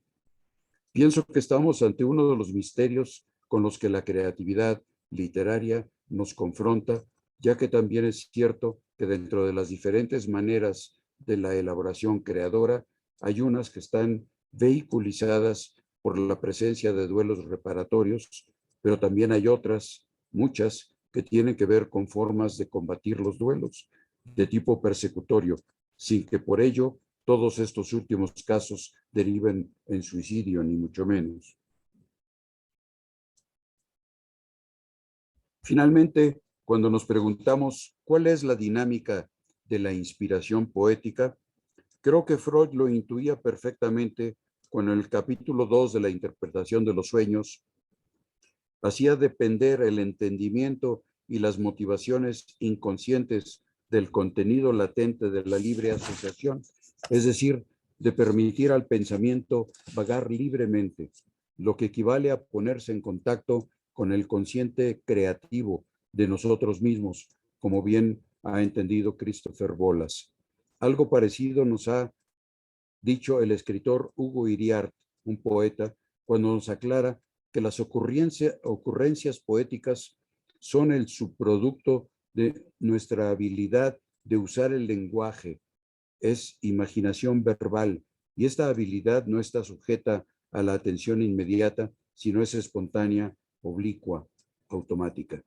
Pienso que estamos ante uno de los misterios con los que la creatividad literaria nos confronta, ya que también es cierto que dentro de las diferentes maneras de la elaboración creadora, hay unas que están vehiculizadas por la presencia de duelos reparatorios, pero también hay otras, muchas, que tienen que ver con formas de combatir los duelos de tipo persecutorio, sin que por ello todos estos últimos casos deriven en suicidio, ni mucho menos. Finalmente, cuando nos preguntamos cuál es la dinámica de la inspiración poética, Creo que Freud lo intuía perfectamente cuando en el capítulo 2 de la interpretación de los sueños hacía depender el entendimiento y las motivaciones inconscientes del contenido latente de la libre asociación, es decir, de permitir al pensamiento vagar libremente, lo que equivale a ponerse en contacto con el consciente creativo de nosotros mismos, como bien ha entendido Christopher Bolas. Algo parecido nos ha dicho el escritor Hugo Iriart, un poeta, cuando nos aclara que las ocurrencias poéticas son el subproducto de nuestra habilidad de usar el lenguaje, es imaginación verbal, y esta habilidad no está sujeta a la atención inmediata, sino es espontánea, oblicua, automática.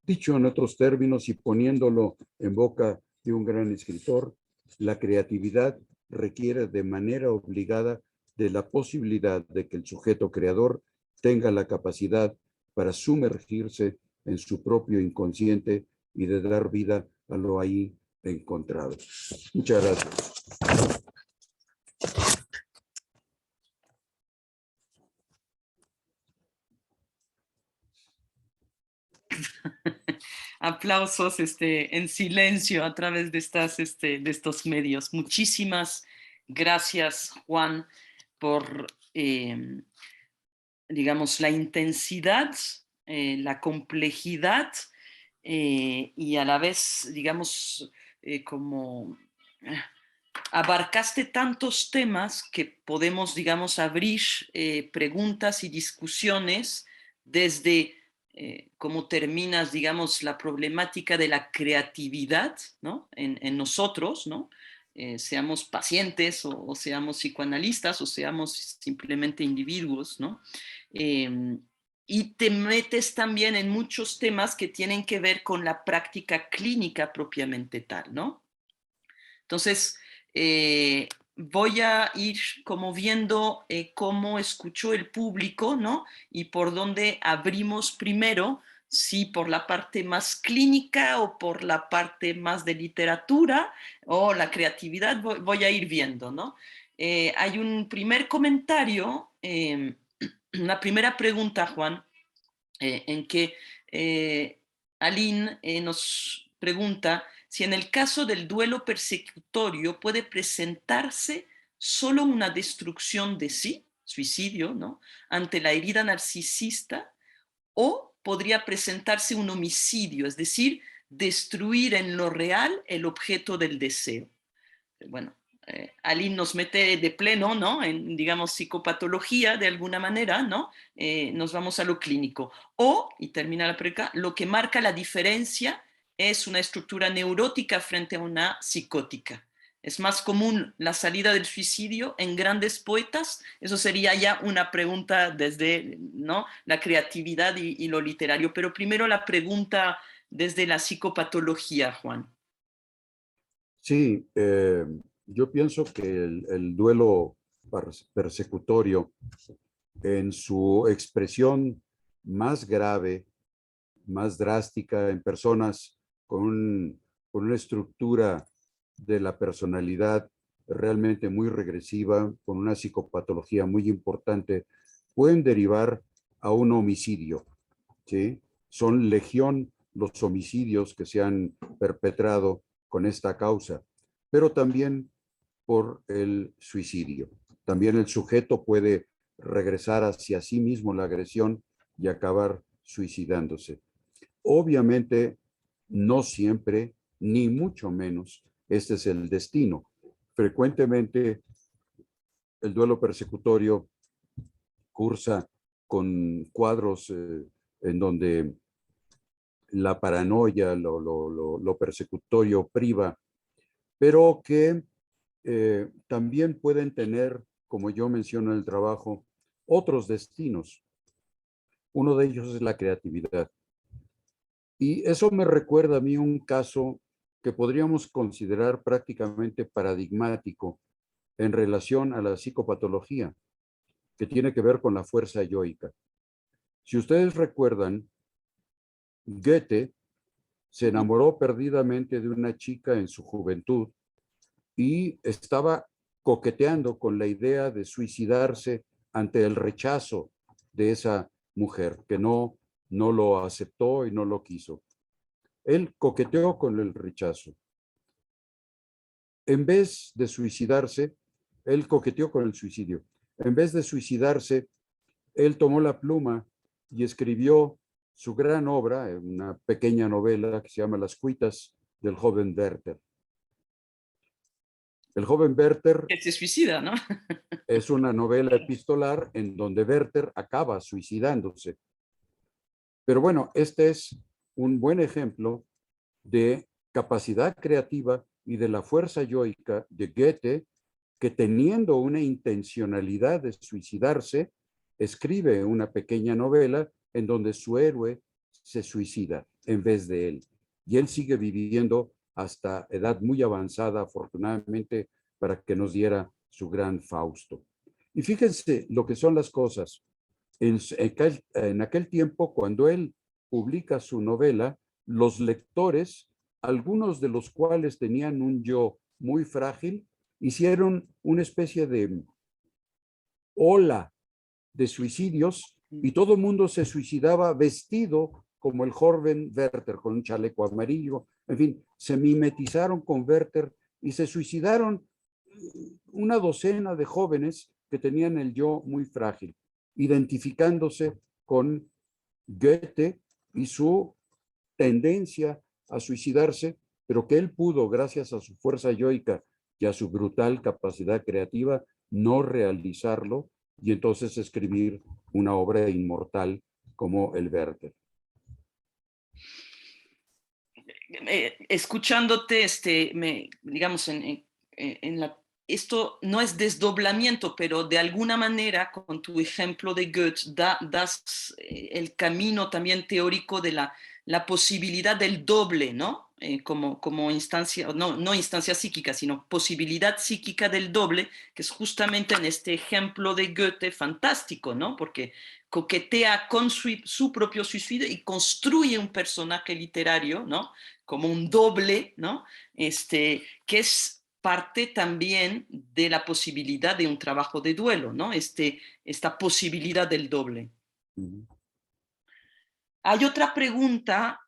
Dicho en otros términos y poniéndolo en boca de un gran escritor, la creatividad requiere de manera obligada de la posibilidad de que el sujeto creador tenga la capacidad para sumergirse en su propio inconsciente y de dar vida a lo ahí encontrado. Muchas gracias. Aplausos en silencio a través de, de estos medios. Muchísimas gracias, Juan, por, digamos, la intensidad, la complejidad y a la vez, digamos, como abarcaste tantos temas que podemos, digamos, abrir preguntas y discusiones desde cómo terminas, digamos, la problemática de la creatividad, ¿no? En nosotros, ¿no? Seamos pacientes o seamos psicoanalistas o seamos simplemente individuos, ¿no? Y te metes también en muchos temas que tienen que ver con la práctica clínica propiamente tal, ¿no? Entonces, voy a ir como viendo cómo escuchó el público, ¿no? Y por dónde abrimos primero, si por la parte más clínica o por la parte más de literatura o la creatividad, voy a ir viendo, ¿no? Hay un primer comentario, una primera pregunta, Juan, en que Aline nos pregunta si en el caso del duelo persecutorio puede presentarse solo una destrucción de sí, suicidio, ¿no? Ante la herida narcisista, o podría presentarse un homicidio, es decir, destruir en lo real el objeto del deseo. Bueno, Aline nos mete de pleno, ¿no? En, digamos, psicopatología de alguna manera, ¿no? Nos vamos a lo clínico. O, y termina la pregunta, lo que marca la diferencia es una estructura neurótica frente a una psicótica. Es más común la salida del suicidio en grandes poetas. Eso sería ya una pregunta desde, ¿no? La creatividad y lo literario. Pero primero la pregunta desde la psicopatología, Juan. Sí, yo pienso que el duelo persecutorio en su expresión más grave, más drástica en personas con una estructura de la personalidad realmente muy regresiva, con una psicopatología muy importante, pueden derivar a un homicidio, ¿sí? Son legión los homicidios que se han perpetrado con esta causa, pero también por el suicidio. También el sujeto puede regresar hacia sí mismo la agresión y acabar suicidándose. Obviamente, no siempre, ni mucho menos, este es el destino. Frecuentemente, el duelo persecutorio cursa con cuadros en donde la paranoia, lo persecutorio priva, pero que también pueden tener, como yo menciono en el trabajo, otros destinos. Uno de ellos es la creatividad. Y eso me recuerda a mí un caso que podríamos considerar prácticamente paradigmático en relación a la psicopatología, que tiene que ver con la fuerza yoica. Si ustedes recuerdan, Goethe se enamoró perdidamente de una chica en su juventud y estaba coqueteando con la idea de suicidarse ante el rechazo de esa mujer, que no lo aceptó y no lo quiso. Él coqueteó con el rechazo. En vez de suicidarse, él coqueteó con el suicidio. En vez de suicidarse, él tomó la pluma y escribió su gran obra, una pequeña novela que se llama Las cuitas del joven Werther. El joven Werther Que se suicida, ¿no? es una novela epistolar en donde Werther acaba suicidándose. Pero bueno, este es un buen ejemplo de capacidad creativa y de la fuerza yoica de Goethe, que teniendo una intencionalidad de suicidarse, escribe una pequeña novela en donde su héroe se suicida en vez de él. Y él sigue viviendo hasta edad muy avanzada, afortunadamente, para que nos diera su gran Fausto. Y fíjense lo que son las cosas. En aquel tiempo, cuando él publica su novela, los lectores, algunos de los cuales tenían un yo muy frágil, hicieron una especie de ola de suicidios y todo el mundo se suicidaba vestido como el joven Werther, con un chaleco amarillo. En fin, se mimetizaron con Werther y se suicidaron una docena de jóvenes que tenían el yo muy frágil, identificándose con Goethe y su tendencia a suicidarse, pero que él pudo, gracias a su fuerza yoica y a su brutal capacidad creativa, no realizarlo y entonces escribir una obra inmortal como el Werther. Escuchándote, digamos, esto no es desdoblamiento, pero de alguna manera, con tu ejemplo de Goethe, das el camino también teórico de la posibilidad del doble, ¿no? Como instancia, no instancia psíquica, sino posibilidad psíquica del doble, que es justamente en este ejemplo de Goethe fantástico, ¿no? Porque coquetea con su propio suicidio y construye un personaje literario, ¿no? Como un doble, ¿no? Que es parte también de la posibilidad de un trabajo de duelo, ¿no? Esta posibilidad del doble. Hay otra pregunta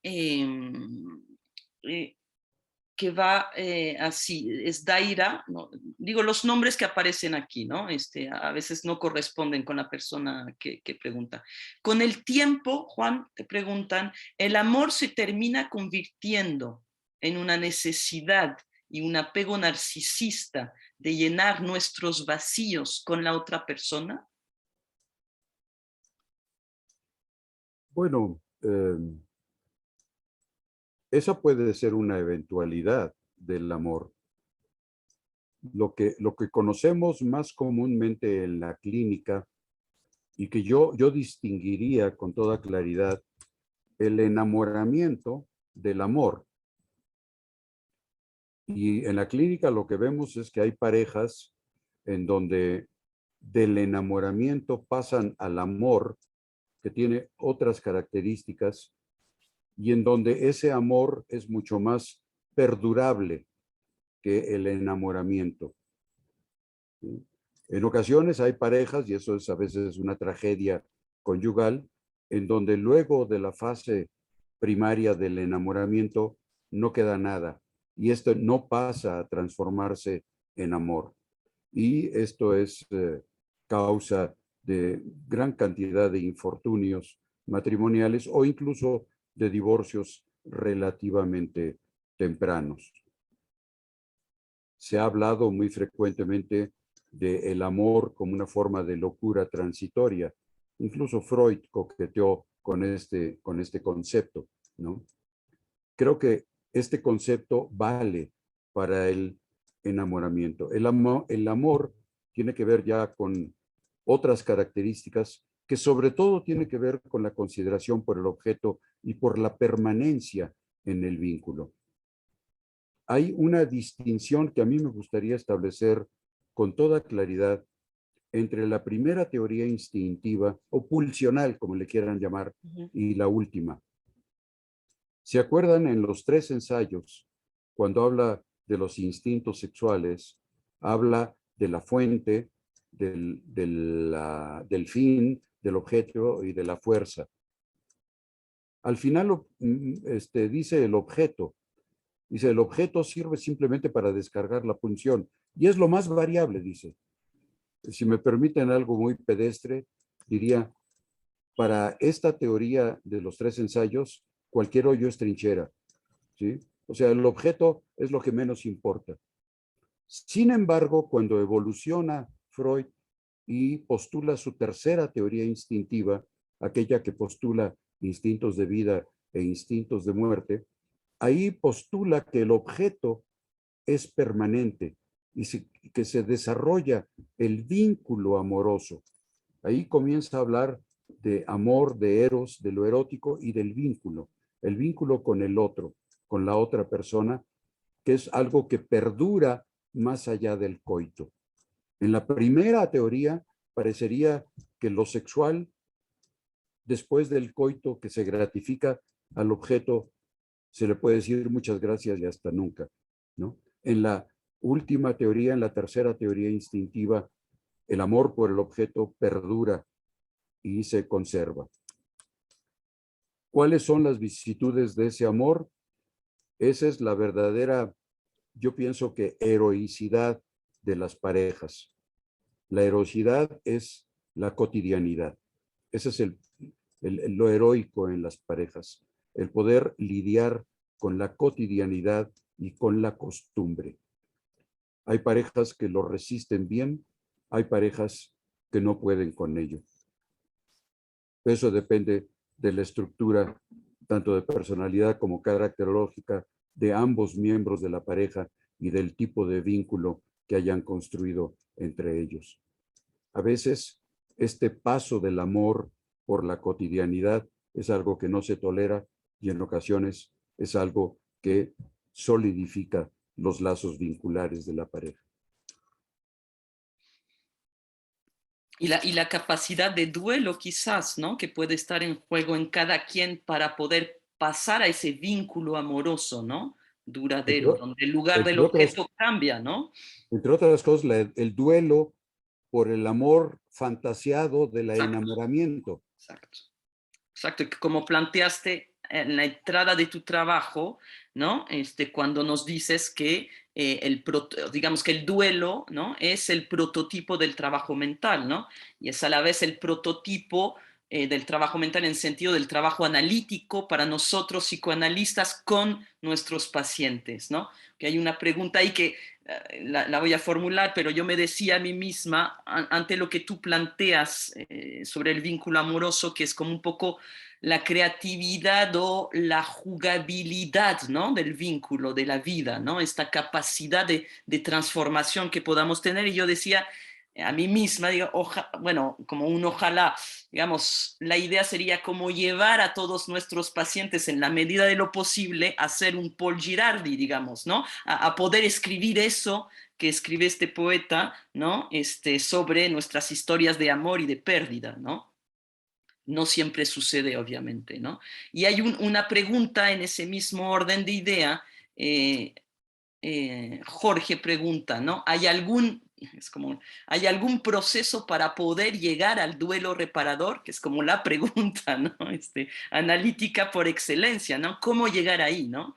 que va así, es Daira, ¿no? Digo los nombres que aparecen aquí, ¿no? A veces no corresponden con la persona que pregunta. Con el tiempo, Juan, te preguntan, ¿el amor se termina convirtiendo en una necesidad y un apego narcisista de llenar nuestros vacíos con la otra persona? Bueno, esa puede ser una eventualidad del amor. Lo que conocemos más comúnmente en la clínica y que yo distinguiría con toda claridad el enamoramiento del amor. Y en la clínica lo que vemos es que hay parejas en donde del enamoramiento pasan al amor, que tiene otras características, y en donde ese amor es mucho más perdurable que el enamoramiento. ¿Sí? En ocasiones hay parejas, y eso es a veces una tragedia conyugal, en donde luego de la fase primaria del enamoramiento no queda nada, y esto no pasa a transformarse en amor. Y esto es causa de gran cantidad de infortunios matrimoniales o incluso de divorcios relativamente tempranos. Se ha hablado muy frecuentemente del amor como una forma de locura transitoria. Incluso Freud coqueteó con este concepto, ¿no? Creo que este concepto vale para el enamoramiento. El amor tiene que ver ya con otras características que sobre todo tiene que ver con la consideración por el objeto y por la permanencia en el vínculo. Hay una distinción que a mí me gustaría establecer con toda claridad entre la primera teoría instintiva o pulsional, como le quieran llamar, y la última. ¿Se acuerdan en los 3 ensayos, cuando habla de los instintos sexuales habla de la fuente, del fin, del objeto y de la fuerza. Al final dice el objeto. Dice, el objeto sirve simplemente para descargar la punción. Y es lo más variable, dice. Si me permiten algo muy pedestre, diría, para esta teoría de los 3 ensayos, cualquier hoyo es trinchera, ¿sí? O sea, el objeto es lo que menos importa. Sin embargo, cuando evoluciona Freud y postula su tercera teoría instintiva, aquella que postula instintos de vida e instintos de muerte, ahí postula que el objeto es permanente y que se desarrolla el vínculo amoroso. Ahí comienza a hablar de amor, de eros, de lo erótico y del vínculo. El vínculo con el otro, con la otra persona, que es algo que perdura más allá del coito. En la primera teoría parecería que lo sexual, después del coito que se gratifica al objeto, se le puede decir muchas gracias y hasta nunca, ¿no? En la última teoría, en la tercera teoría instintiva, el amor por el objeto perdura y se conserva. ¿Cuáles son las vicisitudes de ese amor? Esa es la verdadera, yo pienso que heroicidad de las parejas. La heroicidad es la cotidianidad. Ese es lo heroico en las parejas, el poder lidiar con la cotidianidad y con la costumbre. Hay parejas que lo resisten bien, hay parejas que no pueden con ello. Eso depende de la estructura, tanto de personalidad como caracterológica, de ambos miembros de la pareja y del tipo de vínculo que hayan construido entre ellos. A veces, este paso del amor por la cotidianidad es algo que no se tolera y en ocasiones es algo que solidifica los lazos vinculares de la pareja. Y la capacidad de duelo quizás, ¿no? Que puede estar en juego en cada quien para poder pasar a ese vínculo amoroso, ¿no? Duradero, donde el lugar del objeto cambia, ¿no? Entre otras cosas, el duelo por el amor fantasiado del Exacto. enamoramiento. Exacto. Exacto, como planteaste en la entrada de tu trabajo, ¿no? Cuando nos dices que digamos que el duelo, ¿no? Es el prototipo del trabajo mental, ¿no? Y es a la vez el prototipo del trabajo mental en sentido del trabajo analítico para nosotros psicoanalistas con nuestros pacientes, ¿no? Que hay una pregunta ahí que la voy a formular, pero yo me decía a mí misma, ante lo que tú planteas sobre el vínculo amoroso, que es como un poco la creatividad o la jugabilidad, ¿no? Del vínculo, de la vida, ¿no? Esta capacidad de transformación que podamos tener. Y yo decía a mí misma, digo, bueno, como un ojalá, digamos, la idea sería como llevar a todos nuestros pacientes en la medida de lo posible a ser un Paul Girardi, digamos, ¿no? A poder escribir eso que escribe este poeta, ¿no? Sobre nuestras historias de amor y de pérdida, ¿no? No siempre sucede, obviamente, ¿no? Y hay una pregunta en ese mismo orden de idea. Jorge pregunta, ¿no? ¿Hay algún proceso para poder llegar al duelo reparador? Que es como la pregunta, ¿no? Analítica por excelencia, ¿no? ¿Cómo llegar ahí, ¿no?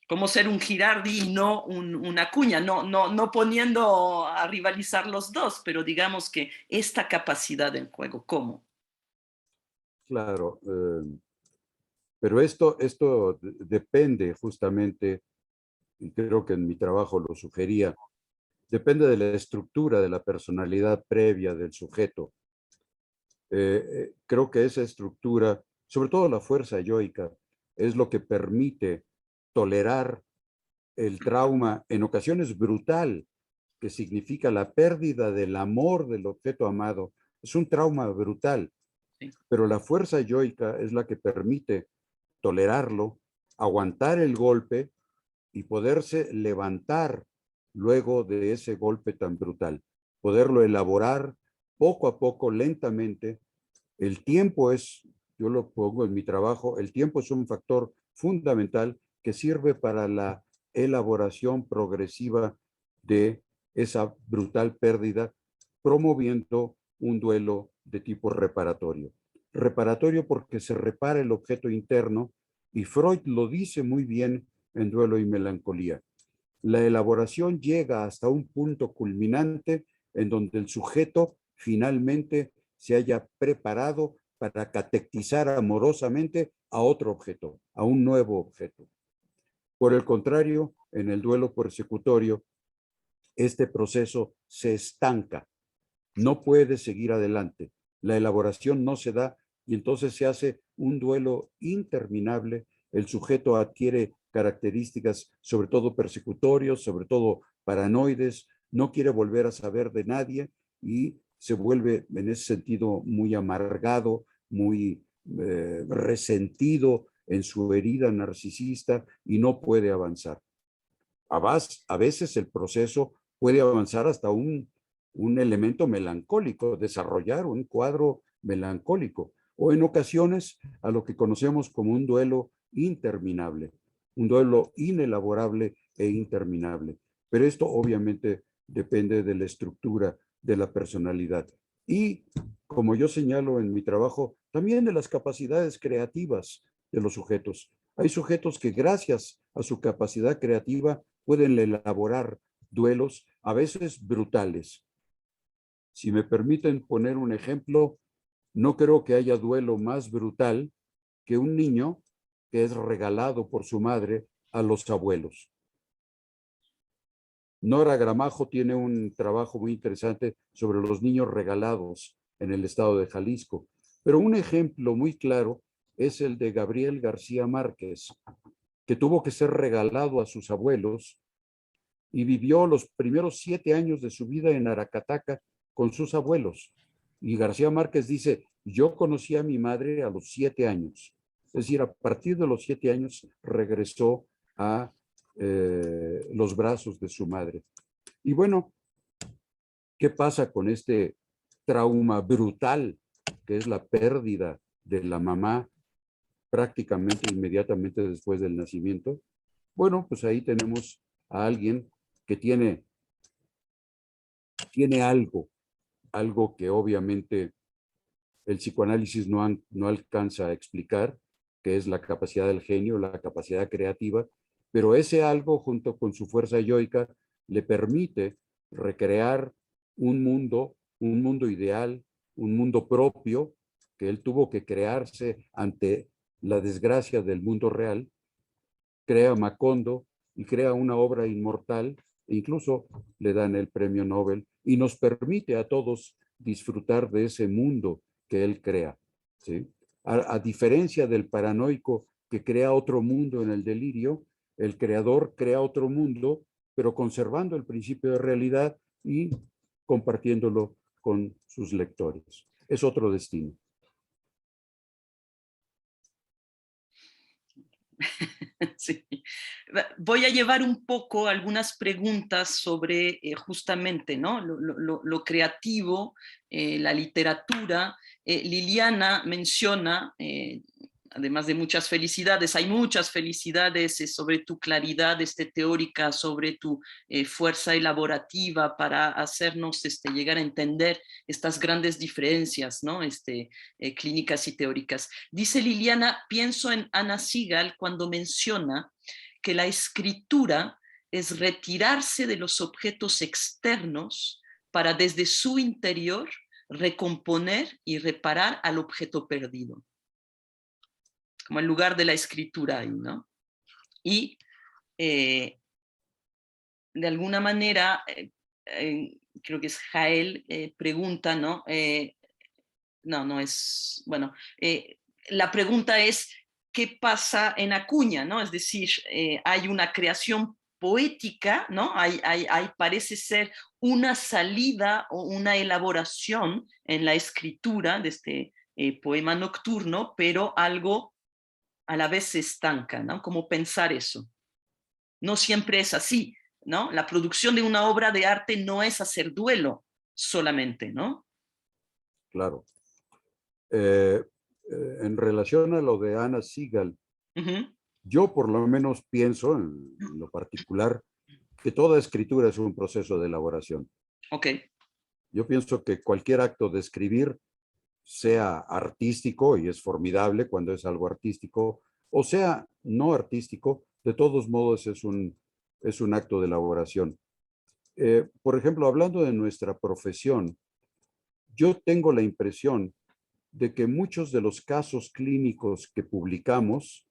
¿Cómo ser un Girardi y no una Acuña? No poniendo a rivalizar los dos, pero digamos que esta capacidad en juego, ¿cómo? Claro, pero esto depende justamente, y creo que en mi trabajo lo sugería, depende de la estructura de la personalidad previa del sujeto. Creo que esa estructura, sobre todo la fuerza yoica, es lo que permite tolerar el trauma, en ocasiones brutal, que significa la pérdida del amor del objeto amado. Es un trauma brutal, Sí. pero la fuerza yoica es la que permite tolerarlo, aguantar el golpe y poderse levantar luego de ese golpe tan brutal, poderlo elaborar poco a poco, lentamente. El tiempo es, yo lo pongo en mi trabajo, el tiempo es un factor fundamental que sirve para la elaboración progresiva de esa brutal pérdida, promoviendo un duelo de tipo reparatorio. Reparatorio porque se repara el objeto interno, y Freud lo dice muy bien en Duelo y Melancolía. La elaboración llega hasta un punto culminante en donde el sujeto finalmente se haya preparado para catequizar amorosamente a otro objeto, a un nuevo objeto. Por el contrario, en el duelo persecutorio, este proceso se estanca, no puede seguir adelante, la elaboración no se da y entonces se hace un duelo interminable, el sujeto adquiere características sobre todo persecutorios, sobre todo paranoides, no quiere volver a saber de nadie y se vuelve en ese sentido muy amargado, muy resentido en su herida narcisista y no puede avanzar. A veces el proceso puede avanzar hasta un elemento melancólico, desarrollar un cuadro melancólico, o en ocasiones a lo que conocemos como un duelo interminable, un duelo inelaborable e interminable. Pero esto obviamente depende de la estructura de la personalidad. Y como yo señalo en mi trabajo, también de las capacidades creativas de los sujetos. Hay sujetos que gracias a su capacidad creativa pueden elaborar duelos a veces brutales. Si me permiten poner un ejemplo, no creo que haya duelo más brutal que un niño que es regalado por su madre a los abuelos. Nora Gramajo tiene un trabajo muy interesante sobre los niños regalados en el estado de Jalisco, pero un ejemplo muy claro es el de Gabriel García Márquez, que tuvo que ser regalado a sus abuelos y vivió los primeros 7 años de su vida en Aracataca con sus abuelos. Y García Márquez dice, yo conocí a mi madre a los 7 años. Es decir, a partir de los 7 años regresó a los brazos de su madre. Y bueno, ¿qué pasa con este trauma brutal que es la pérdida de la mamá prácticamente inmediatamente después del nacimiento? Bueno, pues ahí tenemos a alguien que tiene algo que obviamente el psicoanálisis no alcanza a explicar, que es la capacidad del genio, la capacidad creativa, pero ese algo junto con su fuerza yoica le permite recrear un mundo ideal, un mundo propio que él tuvo que crearse ante la desgracia del mundo real, crea Macondo y crea una obra inmortal, e incluso le dan el premio Nobel y nos permite a todos disfrutar de ese mundo que él crea, ¿sí? A diferencia del paranoico que crea otro mundo en el delirio, el creador crea otro mundo, pero conservando el principio de realidad y compartiéndolo con sus lectores. Es otro destino. Sí. Voy a llevar un poco algunas preguntas sobre justamente, ¿no? Lo creativo, la literatura. Liliana menciona, además de muchas felicidades, hay muchas felicidades sobre tu claridad teórica, sobre tu fuerza elaborativa para hacernos llegar a entender estas grandes diferencias, ¿no? Clínicas y teóricas. Dice Liliana, pienso en Anna Segal cuando menciona que la escritura es retirarse de los objetos externos para desde su interior recomponer y reparar al objeto perdido. Como el lugar de la escritura ahí, ¿no? Y de alguna manera, creo que es Jael, pregunta, ¿no? No es, bueno, la pregunta es, ¿qué pasa en Acuña, ¿no? Es decir, hay una creación poética, ¿no? Hay, parece ser una salida o una elaboración en la escritura de este poema nocturno, pero algo a la vez se estanca, ¿no? Como pensar eso. No siempre es así, ¿no? La producción de una obra de arte no es hacer duelo solamente, ¿no? Claro. En relación a lo de Anna Segal, Yo por lo menos pienso, en lo particular, que toda escritura es un proceso de elaboración. Ok. Yo pienso que cualquier acto de escribir, sea artístico, y es formidable cuando es algo artístico, o sea no artístico, de todos modos es un acto de elaboración. Por ejemplo, hablando de nuestra profesión, yo tengo la impresión de que muchos de los casos clínicos que publicamos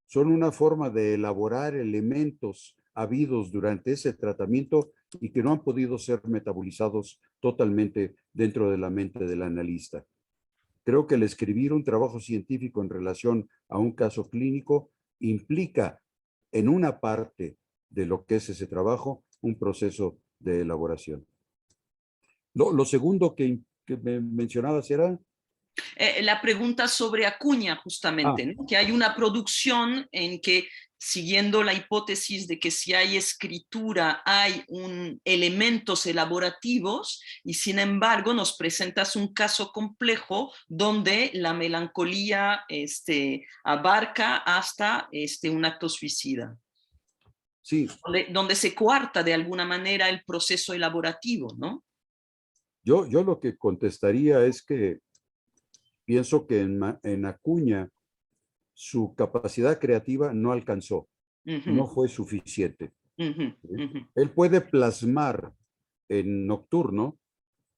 son una forma de elaborar elementos habidos durante ese tratamiento y que no han podido ser metabolizados totalmente dentro de la mente del analista. Creo que el escribir un trabajo científico en relación a un caso clínico implica en una parte de lo que es ese trabajo un proceso de elaboración. Lo segundo que me mencionabas era... La pregunta sobre Acuña, Ah, justamente, ¿no? Que hay una producción en que, siguiendo la hipótesis de que si hay escritura hay elementos elaborativos, y sin embargo nos presentas un caso complejo donde la melancolía abarca hasta un acto suicida, sí, donde se coarta de alguna manera el proceso elaborativo, ¿no? yo lo que contestaría es que pienso que en Acuña su capacidad creativa no alcanzó, no Ujú, fue suficiente. ujú, ¿Sí? ujú. Él puede plasmar en Nocturno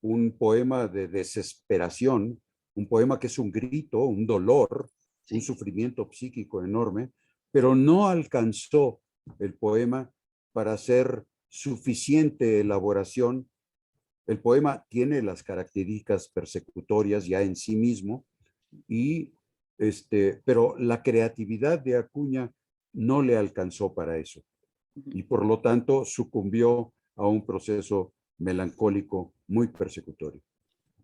un poema de desesperación, un poema que es un grito, un dolor, un Sí. sufrimiento psíquico enorme, pero no alcanzó el poema para hacer suficiente elaboración. El poema tiene las características persecutorias ya en sí mismo, y pero la creatividad de Acuña no le alcanzó para eso Ujú. y por lo tanto sucumbió a un proceso melancólico muy persecutorio.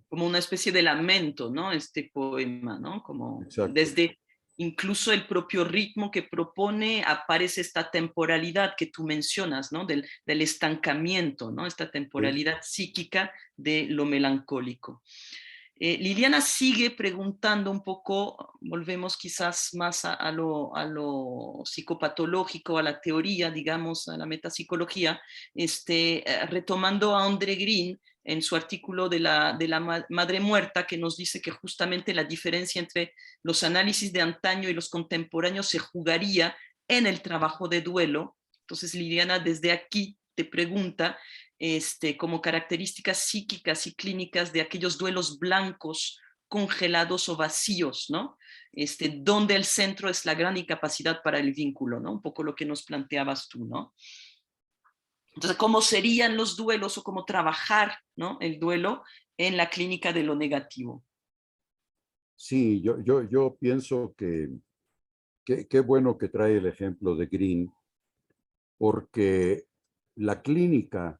Como una especie de lamento, ¿no? Este poema, ¿no? Como Exacto. desde incluso el propio ritmo que propone aparece esta temporalidad que tú mencionas, ¿no? Del estancamiento, ¿no? Esta ¿Sí? temporalidad psíquica de lo melancólico. Liliana sigue preguntando un poco, volvemos quizás más a lo psicopatológico, a la teoría, digamos, a la metapsicología, retomando a André Green en su artículo de la madre muerta, que nos dice que justamente la diferencia entre los análisis de antaño y los contemporáneos se jugaría en el trabajo de duelo. Entonces, Liliana, desde aquí te pregunta, como características psíquicas y clínicas de aquellos duelos blancos, congelados o vacíos, ¿no? Donde el centro es la gran incapacidad para el vínculo, ¿no? Un poco lo que nos planteabas tú, ¿no? Entonces, ¿cómo serían los duelos o cómo trabajar, ¿no? El duelo en la clínica de lo negativo? Sí, yo pienso que qué bueno que trae el ejemplo de Green, porque la clínica,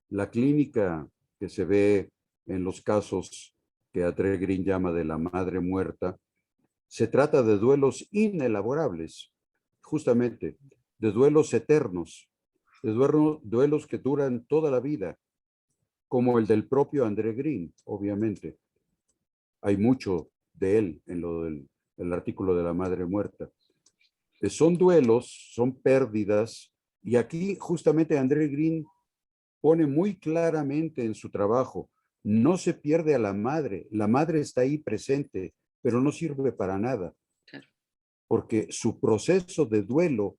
la clínica que se ve en los casos que André Green llama de la madre muerta, se trata de duelos inelaborables, justamente, de duelos eternos, de duelos que duran toda la vida, como el del propio André Green, obviamente. Hay mucho de él en lo del el artículo de la madre muerta. Son duelos, son pérdidas, y aquí justamente André Green pone muy claramente en su trabajo, no se pierde a la madre está ahí presente, pero no sirve para nada, Claro. porque su proceso de duelo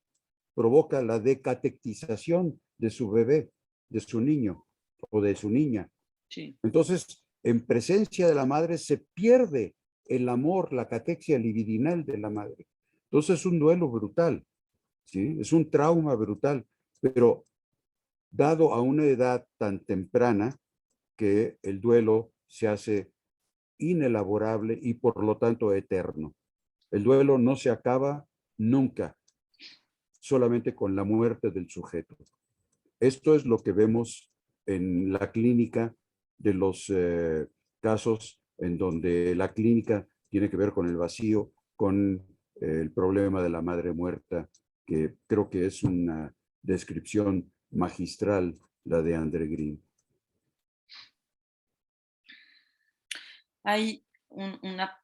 provoca la decatectización de su bebé, de su niño o de su niña. Sí. Entonces, en presencia de la madre se pierde el amor, la catexia libidinal de la madre. Entonces es un duelo brutal, ¿sí? Es un trauma brutal, pero dado a una edad tan temprana que el duelo se hace inelaborable y por lo tanto eterno. El duelo no se acaba nunca, solamente con la muerte del sujeto. Esto es lo que vemos en la clínica de los casos en donde la clínica tiene que ver con el vacío, con el problema de la madre muerta, que creo que es una descripción magistral la de André Green. Hay una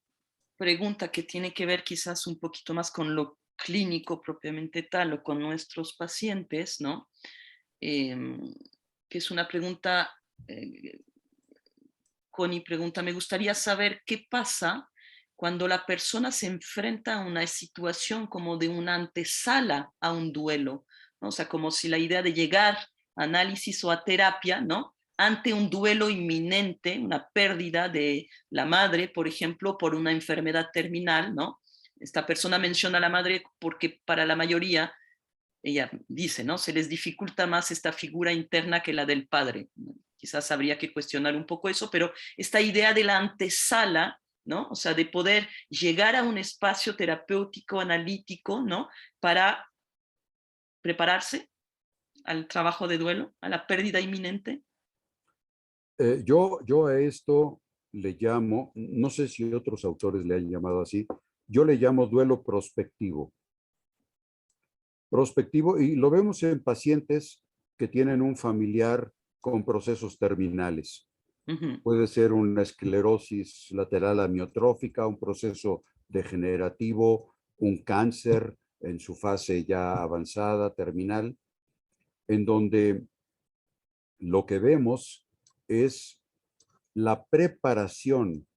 pregunta que tiene que ver quizás un poquito más con lo clínico propiamente tal o con nuestros pacientes, ¿no? Que es una pregunta, Connie pregunta, me gustaría saber qué pasa cuando la persona se enfrenta a una situación como de una antesala a un duelo, ¿no? O sea, como si la idea de llegar a análisis o a terapia, ¿no? Ante un duelo inminente, una pérdida de la madre, por ejemplo, por una enfermedad terminal, ¿no? Esta persona menciona a la madre porque para la mayoría, ella dice, ¿no? Se les dificulta más esta figura interna que la del padre. Quizás habría que cuestionar un poco eso, pero esta idea de la antesala, ¿no? O sea, de poder llegar a un espacio terapéutico, analítico, ¿no? Para prepararse al trabajo de duelo, a la pérdida inminente. Yo a esto le llamo, no sé si otros autores le han llamado así, yo le llamo duelo prospectivo. Prospectivo, y lo vemos en pacientes que tienen un familiar con procesos terminales. Puede ser una esclerosis lateral amiotrófica, un proceso degenerativo, un cáncer en su fase ya avanzada, terminal, en donde lo que vemos es la preparación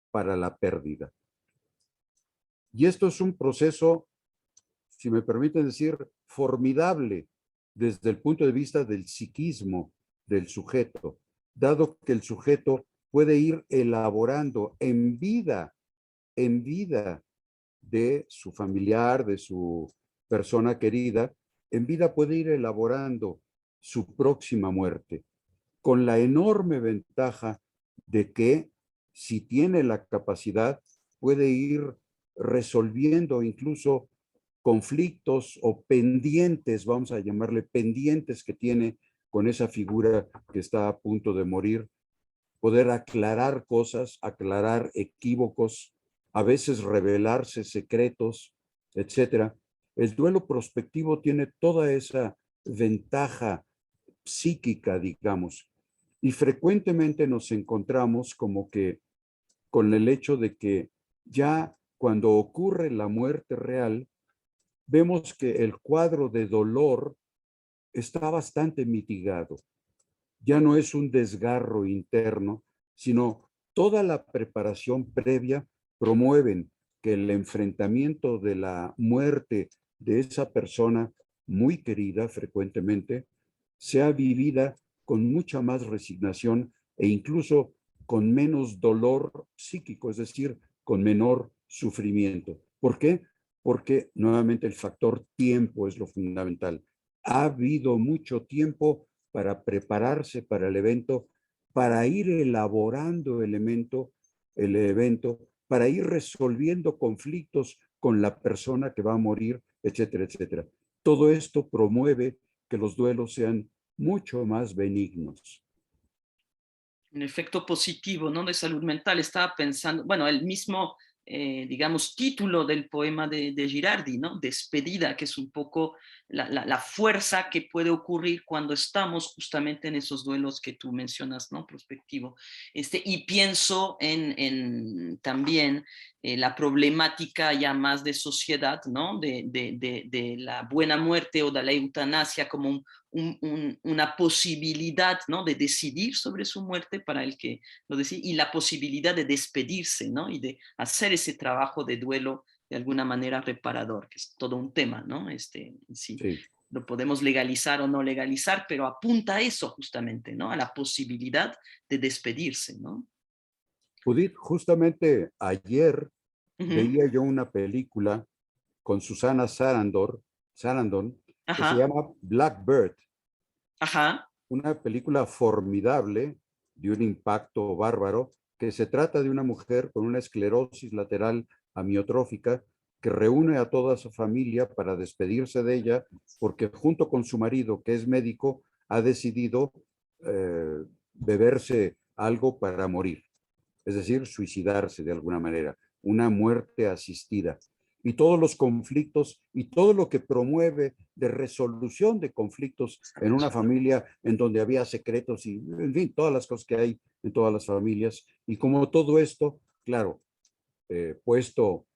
para la pérdida. Y esto es un proceso, si me permiten decir, formidable desde el punto de vista del psiquismo del sujeto, dado que el sujeto puede ir elaborando en vida de su familiar, de su persona querida, en vida puede ir elaborando su próxima muerte, con la enorme ventaja de que si tiene la capacidad, puede ir resolviendo incluso conflictos o pendientes, vamos a llamarle pendientes que tiene con esa figura que está a punto de morir, poder aclarar cosas, aclarar equívocos, a veces revelarse secretos, etcétera. El duelo prospectivo tiene toda esa ventaja psíquica, digamos, y frecuentemente nos encontramos como que con el hecho de que ya cuando ocurre la muerte real, vemos que el cuadro de dolor está bastante mitigado. Ya no es un desgarro interno, sino toda la preparación previa promueven que el enfrentamiento de la muerte de esa persona muy querida frecuentemente sea vivida con mucha más resignación e incluso con menos dolor psíquico, es decir, con menor sufrimiento. ¿Por qué? Porque nuevamente el factor tiempo es lo fundamental. Ha habido mucho tiempo para prepararse para el evento, para ir elaborando el evento, para ir resolviendo conflictos con la persona que va a morir, etcétera, etcétera. Todo esto promueve que los duelos sean mucho más benignos. Un efecto positivo, ¿no? De salud mental. Estaba pensando, bueno, el mismo, digamos, título del poema de Girardi, ¿no? Despedida, que es un poco la fuerza que puede ocurrir cuando estamos justamente en esos duelos que tú mencionas, ¿no? Prospectivo. Y pienso en también la problemática ya más de sociedad, ¿no? De la buena muerte o de la eutanasia como una posibilidad, ¿no? De decidir sobre su muerte para el que lo decide, y la posibilidad de despedirse, ¿no? Y de hacer ese trabajo de duelo de alguna manera reparador, que es todo un tema, ¿no? Sí. Lo podemos legalizar o no legalizar, pero apunta a eso justamente, ¿no? A la posibilidad de despedirse, ¿no? Judith, justamente ayer veía yo una película con Susana Sarandon, que se llama Blackbird. Ajá. Una película formidable, de un impacto bárbaro, que se trata de una mujer con una esclerosis lateral amiotrófica que reúne a toda su familia para despedirse de ella, porque junto con su marido, que es médico, ha decidido beberse algo para morir, es decir, suicidarse de alguna manera, una muerte asistida. Y todos los conflictos y todo lo que promueve de resolución de conflictos en una familia en donde había secretos y, en fin, todas las cosas que hay en todas las familias. Y como todo esto, claro, puesto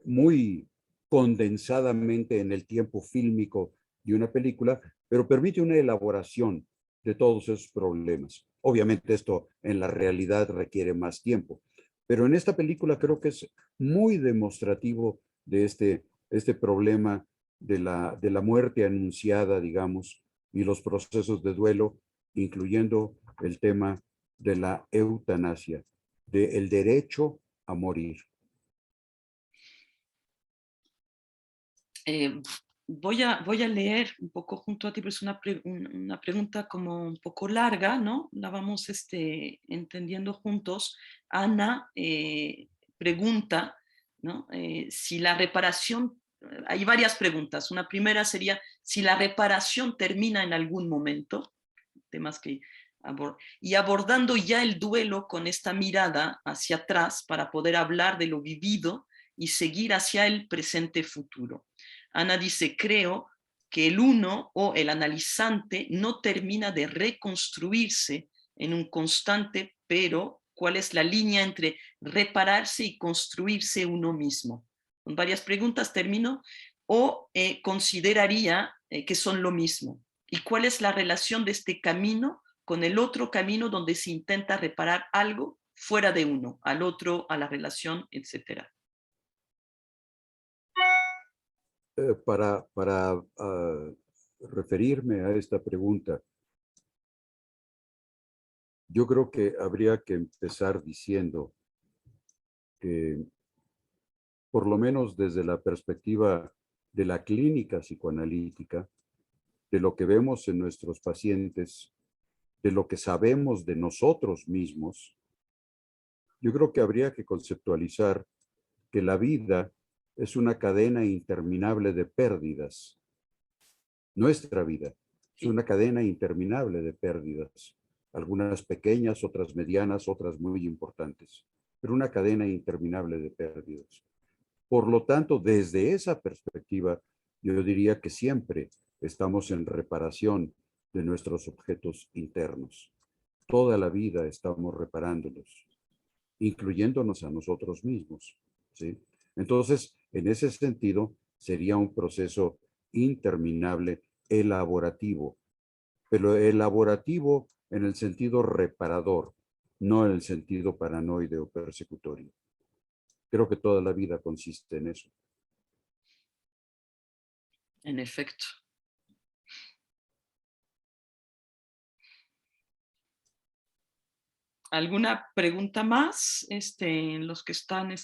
muy condensadamente en el tiempo fílmico de una película, pero permite una elaboración de todos esos problemas. Obviamente esto en la realidad requiere más tiempo, pero en esta película creo que es muy demostrativo de este problema de la muerte anunciada, digamos, y los procesos de duelo, incluyendo el tema de la eutanasia, del derecho a morir. Voy a leer un poco junto a ti, pero es una pregunta como un poco larga, ¿no? La vamos entendiendo juntos. Ana pregunta, ¿no? Si la reparación, hay varias preguntas. Una primera sería si la reparación termina en algún momento, temas que y abordando ya el duelo con esta mirada hacia atrás para poder hablar de lo vivido y seguir hacia el presente futuro. Ana dice, creo que el uno o el analizante no termina de reconstruirse en un constante, pero ¿cuál es la línea entre repararse y construirse uno mismo? Con varias preguntas termino. O consideraría que son lo mismo. ¿Y cuál es la relación de este camino con el otro camino donde se intenta reparar algo fuera de uno, al otro, a la relación, etcétera? Para referirme a esta pregunta, yo creo que habría que empezar diciendo que, por lo menos desde la perspectiva de la clínica psicoanalítica, de lo que vemos en nuestros pacientes, de lo que sabemos de nosotros mismos, yo creo que habría que conceptualizar que la vida es una cadena interminable de pérdidas. Nuestra vida es una cadena interminable de pérdidas, algunas pequeñas, otras medianas, otras muy importantes, pero una cadena interminable de pérdidas. Por lo tanto, desde esa perspectiva, yo diría que siempre estamos en reparación de nuestros objetos internos. Toda la vida estamos reparándolos, incluyéndonos a nosotros mismos, ¿sí? Entonces, en ese sentido, sería un proceso interminable elaborativo, pero elaborativo en el sentido reparador, no en el sentido paranoide o persecutorio. Creo que toda la vida consiste en eso. En efecto. ¿Alguna pregunta más? Los que están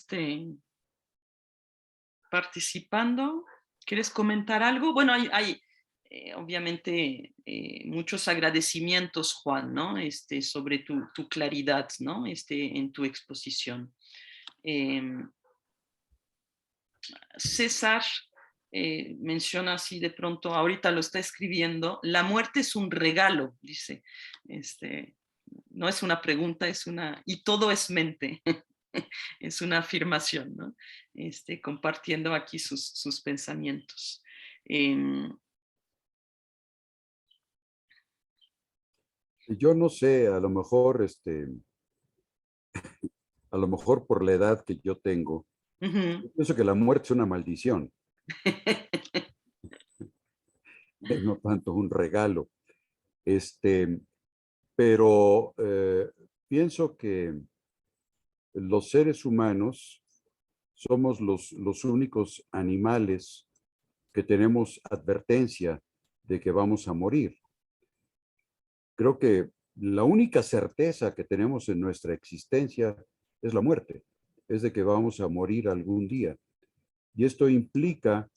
participando. ¿Quieres comentar algo? Bueno, hay obviamente muchos agradecimientos, Juan, ¿no? Sobre tu claridad, ¿no? En tu exposición. César menciona así de pronto, ahorita lo está escribiendo, la muerte es un regalo, dice. No es una pregunta, y todo es mente. Es una afirmación, ¿no? Compartiendo aquí sus pensamientos. Yo no sé, a lo mejor por la edad que yo tengo, yo pienso que la muerte es una maldición, no tanto un regalo. Pero pienso que los seres humanos somos los únicos animales que tenemos advertencia de que vamos a morir. Creo que la única certeza que tenemos en nuestra existencia es la muerte, es de que vamos a morir algún día. Y esto implica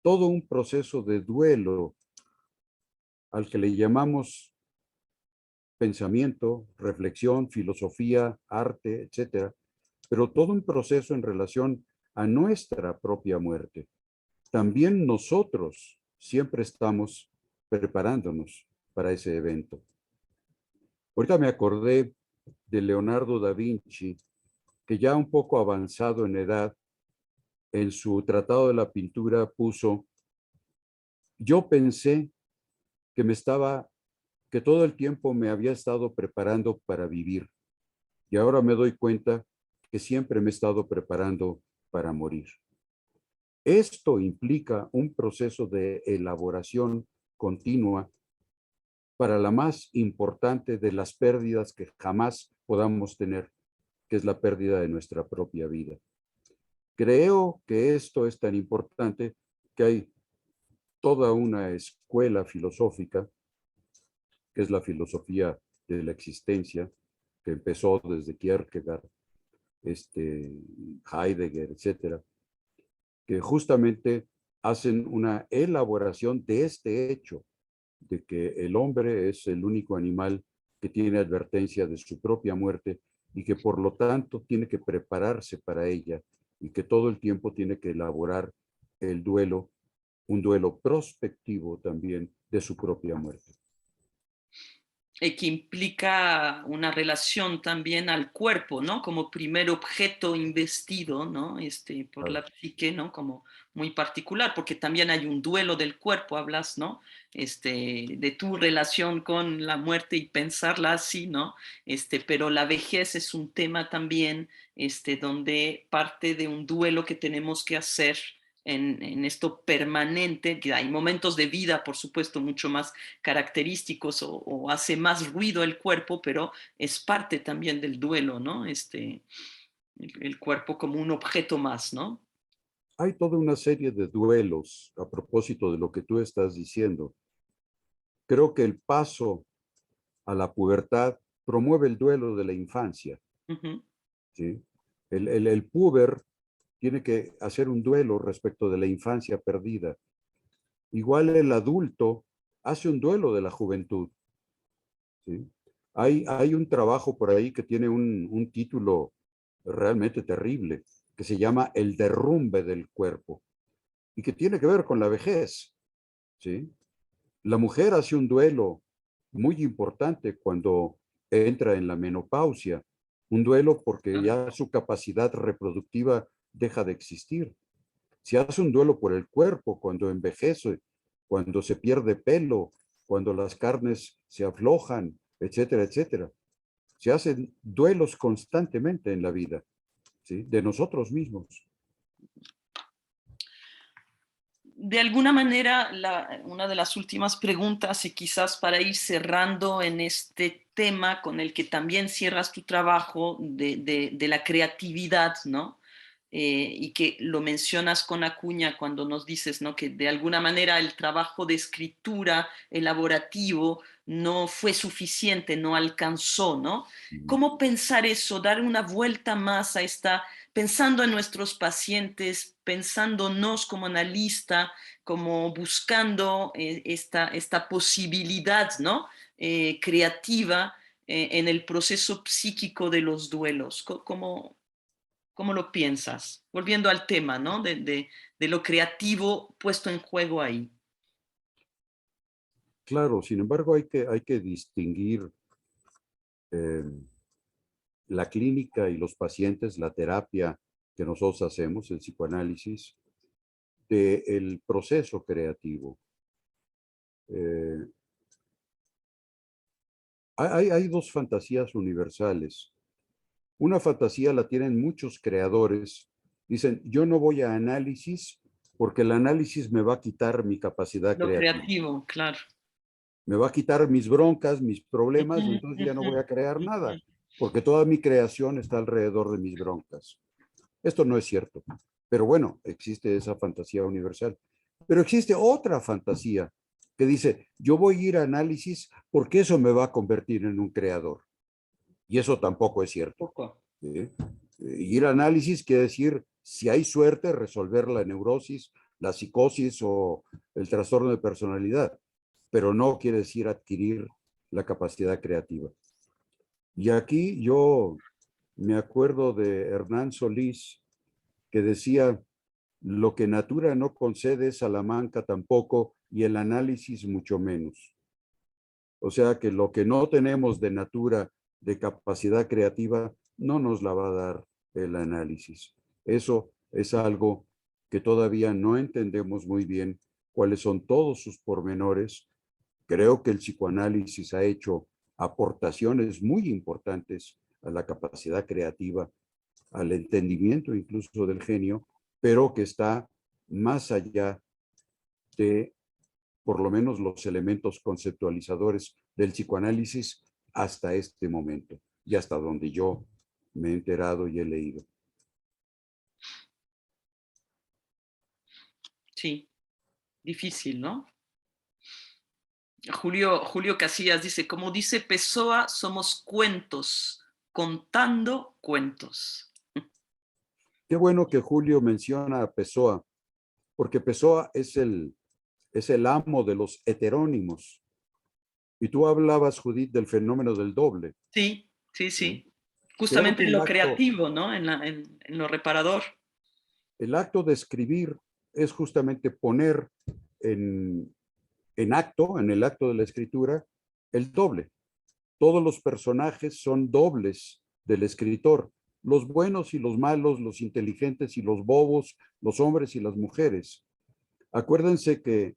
todo un proceso de duelo al que le llamamos pensamiento, reflexión, filosofía, arte, etcétera, pero todo un proceso en relación a nuestra propia muerte. También nosotros siempre estamos preparándonos para ese evento. Ahorita me acordé de Leonardo da Vinci, que ya un poco avanzado en edad, en su Tratado de la Pintura puso, yo pensé que todo el tiempo me había estado preparando para vivir, y ahora me doy cuenta que siempre me he estado preparando para morir. Esto implica un proceso de elaboración continua para la más importante de las pérdidas que jamás podamos tener, que es la pérdida de nuestra propia vida. Creo que esto es tan importante que hay toda una escuela filosófica, que es la filosofía de la existencia, que empezó desde Kierkegaard, Heidegger, etcétera, que justamente hacen una elaboración de este hecho, de que el hombre es el único animal que tiene advertencia de su propia muerte y que por lo tanto tiene que prepararse para ella y que todo el tiempo tiene que elaborar el duelo, un duelo prospectivo también de su propia muerte. Que implica una relación también al cuerpo, ¿no? Como primer objeto investido, ¿no? Por la psique, ¿no? Como muy particular, porque también hay un duelo del cuerpo, hablas, ¿no? De tu relación con la muerte y pensarla así, ¿no? Pero la vejez es un tema también, donde parte de un duelo que tenemos que hacer en esto permanente, que hay momentos de vida, por supuesto, mucho más característicos o hace más ruido el cuerpo, pero es parte también del duelo, ¿no? El cuerpo como un objeto más, ¿no? Hay toda una serie de duelos a propósito de lo que tú estás diciendo. Creo que el paso a la pubertad promueve el duelo de la infancia. Uh-huh. ¿Sí? El puber tiene que hacer un duelo respecto de la infancia perdida. Igual el adulto hace un duelo de la juventud. ¿Sí? Hay un trabajo por ahí que tiene un título realmente terrible, que se llama El derrumbe del cuerpo, y que tiene que ver con la vejez. ¿Sí? La mujer hace un duelo muy importante cuando entra en la menopausia, un duelo porque ya su capacidad reproductiva deja de existir. Se hace un duelo por el cuerpo cuando envejece, cuando se pierde pelo, cuando las carnes se aflojan, etcétera, etcétera. Se hacen duelos constantemente en la vida, ¿sí? De nosotros mismos. De alguna manera, una de las últimas preguntas, y quizás para ir cerrando en este tema con el que también cierras tu trabajo de la creatividad, ¿no? Y que lo mencionas con Acuña cuando nos dices, ¿no? Que de alguna manera el trabajo de escritura elaborativo no fue suficiente, no alcanzó, ¿no? ¿Cómo pensar eso, dar una vuelta más a esta, pensando en nuestros pacientes, pensándonos como analista, como buscando esta posibilidad, ¿no? Creativa en el proceso psíquico de los duelos? ¿Cómo lo piensas? Volviendo al tema, ¿no? De lo creativo puesto en juego ahí. Claro, sin embargo, hay que distinguir eh, la clínica y los pacientes, la terapia que nosotros hacemos, el psicoanálisis, del proceso creativo. Eh, hay dos fantasías universales. Una fantasía la tienen muchos creadores. Dicen, yo no voy a análisis porque el análisis me va a quitar mi capacidad Lo creativa. creativo, claro. Me va a quitar mis broncas, mis problemas, y Uh-huh, entonces ya no voy uh-huh, a crear uh-huh. nada, porque toda mi creación está alrededor de mis broncas. Esto no es cierto, pero bueno, existe esa fantasía universal. Pero existe otra fantasía que dice, yo voy a ir a análisis porque eso me va a convertir en un creador. Y eso tampoco es cierto. Poco. ¿Sí? Ir a análisis quiere decir, si hay suerte, resolver la neurosis, la psicosis o el trastorno de personalidad, pero no quiere decir adquirir la capacidad creativa. Y aquí yo me acuerdo de Hernán Solís, que decía, lo que natura no concede, Salamanca tampoco, y el análisis mucho menos. O sea que lo que no tenemos de natura, de capacidad creativa, no nos la va a dar el análisis. Eso es algo que todavía no entendemos muy bien cuáles son todos sus pormenores. Creo que el psicoanálisis ha hecho aportaciones muy importantes a la capacidad creativa, al entendimiento incluso del genio, pero que está más allá de, por lo menos, los elementos conceptualizadores del psicoanálisis hasta este momento y hasta donde yo me he enterado y he leído. Sí, difícil, ¿no? Julio Casillas dice, como dice Pessoa, somos cuentos, contando cuentos. Qué bueno que Julio menciona a Pessoa, porque Pessoa es el amo de los heterónimos. Y tú hablabas, Judith, del fenómeno del doble. Sí, sí, ¿Sí? sí. Justamente en Creo lo que creativo, ¿no? En lo reparador. el acto de escribir es justamente poner en acto, en el acto de la escritura, el doble. Todos los personajes son dobles del escritor, los buenos y los malos, los inteligentes y los bobos, los hombres y las mujeres. Acuérdense que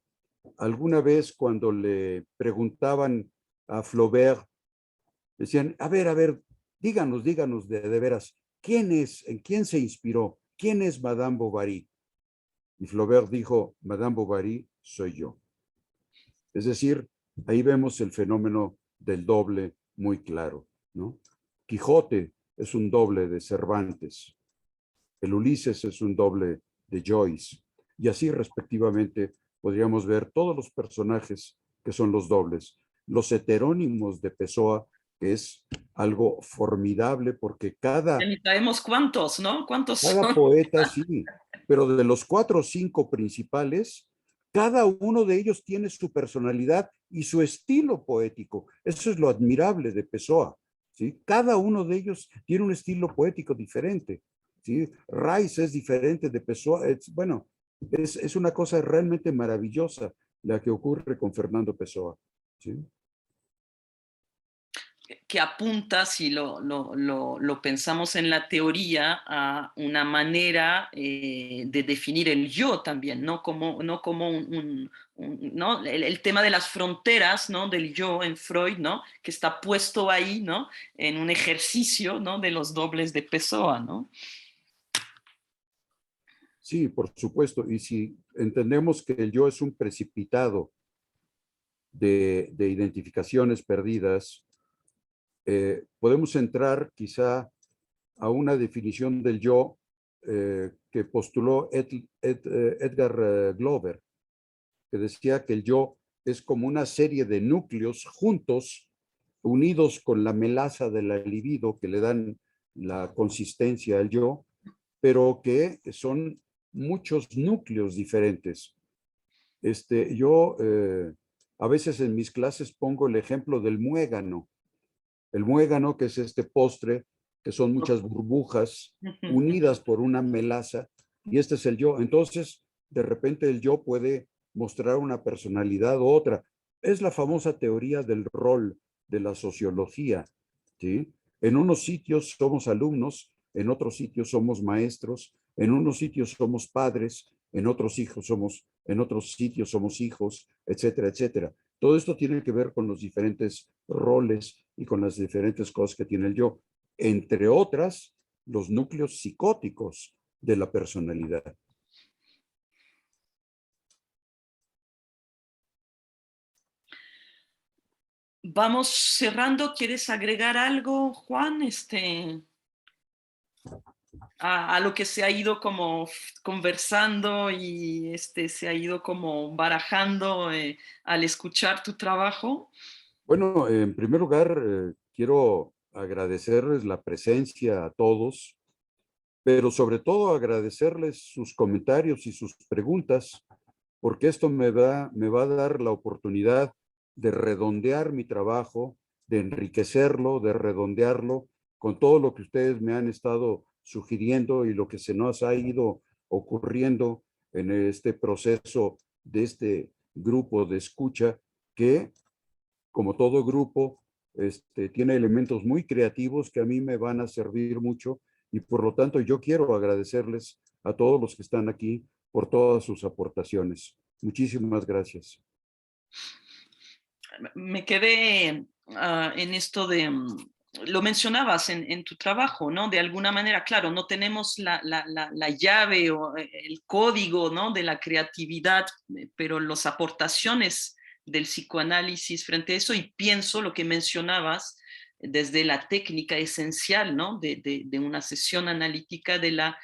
alguna vez cuando le preguntaban a Flaubert, decían, a ver, díganos de veras, ¿quién es, en quién se inspiró? ¿Quién es Madame Bovary? Y Flaubert dijo, Madame Bovary soy yo. Es decir, ahí vemos el fenómeno del doble muy claro, ¿no? Quijote es un doble de Cervantes, el Ulises es un doble de Joyce, y así respectivamente podríamos ver todos los personajes que son los dobles. Los heterónimos de Pessoa, que es algo formidable porque Ya ni sabemos cuántos, ¿no? ¿Cuántos cada son? poeta sí, pero de los 4 o 5 principales, cada uno de ellos tiene su personalidad y su estilo poético. Eso es lo admirable de Pessoa, ¿sí? Cada uno de ellos tiene un estilo poético diferente, ¿sí? Rice es diferente de Pessoa. Bueno, es una cosa realmente maravillosa la que ocurre con Fernando Pessoa, ¿sí? Que apunta, si lo pensamos en la teoría, a una manera de definir el yo también, no como ¿no? El tema de las fronteras, ¿no? Del yo en Freud, ¿no? Que está puesto ahí, ¿no? En un ejercicio, ¿no? De los dobles de Pessoa, ¿no? Sí, por supuesto. Y si entendemos que el yo es un precipitado de identificaciones perdidas, podemos entrar quizá a una definición del yo que postuló Edgar Glover, que decía que el yo es como una serie de núcleos juntos, unidos con la melaza de la libido que le dan la consistencia al yo, pero que son muchos núcleos diferentes. Yo a veces en mis clases pongo el ejemplo del muégano. El muégano, que es este postre, que son muchas burbujas unidas por una melaza, y este es el yo. Entonces, de repente el yo puede mostrar una personalidad u otra. Es la famosa teoría del rol de la sociología, ¿sí? En unos sitios somos alumnos, en otros sitios somos maestros, en unos sitios somos padres, en otros sitios somos hijos, etcétera, etcétera. Todo esto tiene que ver con los diferentes roles y con las diferentes cosas que tiene el yo, entre otras, los núcleos psicóticos de la personalidad. Vamos cerrando. ¿Quieres agregar algo, Juan? A lo que se ha ido como conversando y se ha ido como barajando al escuchar tu trabajo. Bueno, en primer lugar, quiero agradecerles la presencia a todos, pero sobre todo agradecerles sus comentarios y sus preguntas, porque esto me va a dar la oportunidad de redondear mi trabajo, de enriquecerlo, de redondearlo con todo lo que ustedes me han estado sugiriendo y lo que se nos ha ido ocurriendo en este proceso de este grupo de escucha que, como todo grupo, tiene elementos muy creativos que a mí me van a servir mucho y por lo tanto yo quiero agradecerles a todos los que están aquí por todas sus aportaciones. Muchísimas gracias. Me quedé en esto lo mencionabas en tu trabajo, ¿no? De alguna manera, claro, no tenemos la llave o el código, ¿no? De la creatividad, pero las aportaciones del psicoanálisis frente a eso, y pienso lo que mencionabas desde la técnica esencial, ¿no? De una sesión analítica de la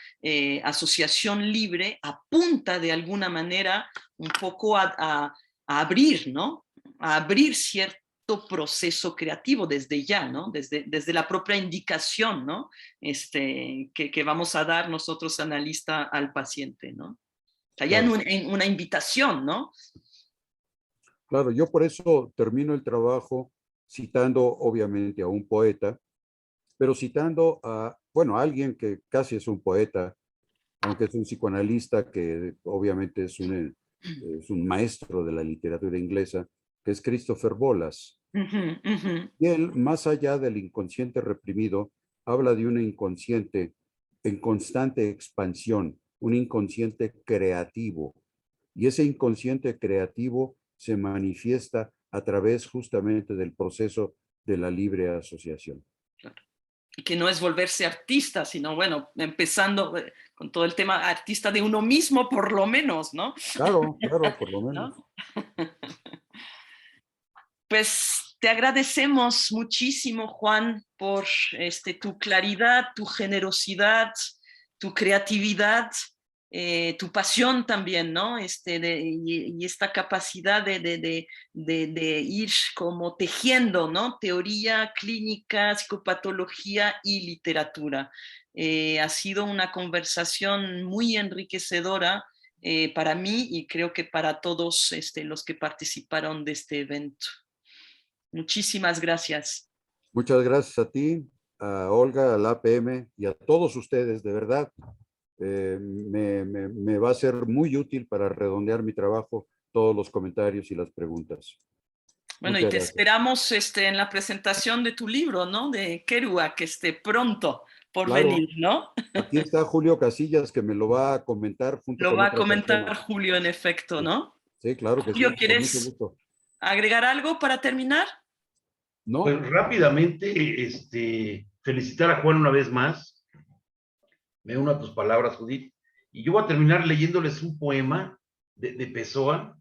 asociación libre, apunta de alguna manera un poco a abrir, ¿no? A abrir cierto proceso creativo desde ya, ¿no? Desde la propia indicación, ¿no? Que vamos a dar nosotros analista al paciente, ¿no? O sea, ya Claro. en una invitación, ¿no? Claro, yo por eso termino el trabajo citando obviamente a un poeta, pero citando a, bueno, a alguien que casi es un poeta, aunque es un psicoanalista que obviamente es un maestro de la literatura inglesa, que es Christopher Bolas. Uh-huh, uh-huh. Y él, más allá del inconsciente reprimido, habla de un inconsciente en constante expansión, un inconsciente creativo. Y ese inconsciente creativo se manifiesta a través justamente del proceso de la libre asociación. Claro. Y que no es volverse artista, sino, bueno, empezando con todo el tema artista de uno mismo, por lo menos, ¿no? Claro, claro, por lo menos. ¿No? Pues te agradecemos muchísimo, Juan, por tu claridad, tu generosidad, tu creatividad, tu pasión también, ¿no? Y esta capacidad de ir como tejiendo, ¿no? Teoría, clínica, psicopatología y literatura. Ha sido una conversación muy enriquecedora para mí y creo que para todos los que participaron de este evento. Muchísimas gracias. Muchas gracias a ti, a Olga, al APM y a todos ustedes, de verdad. Me va a ser muy útil para redondear mi trabajo, todos los comentarios y las preguntas. Bueno, Muchas y te gracias. esperamos en la presentación de tu libro, ¿no? De Kerouac, que esté pronto por Claro, venir, ¿no? aquí está Julio Casillas que me lo va a comentar junto Lo con va a otra comentar persona. Julio, en efecto, Sí, ¿no? sí, claro que Julio, sí, con mucho ¿quieres gusto. agregar algo para terminar? No, Pues rápidamente, felicitar a Juan una vez más. Me uno a tus palabras, Judith. Y yo voy a terminar leyéndoles un poema de Pessoa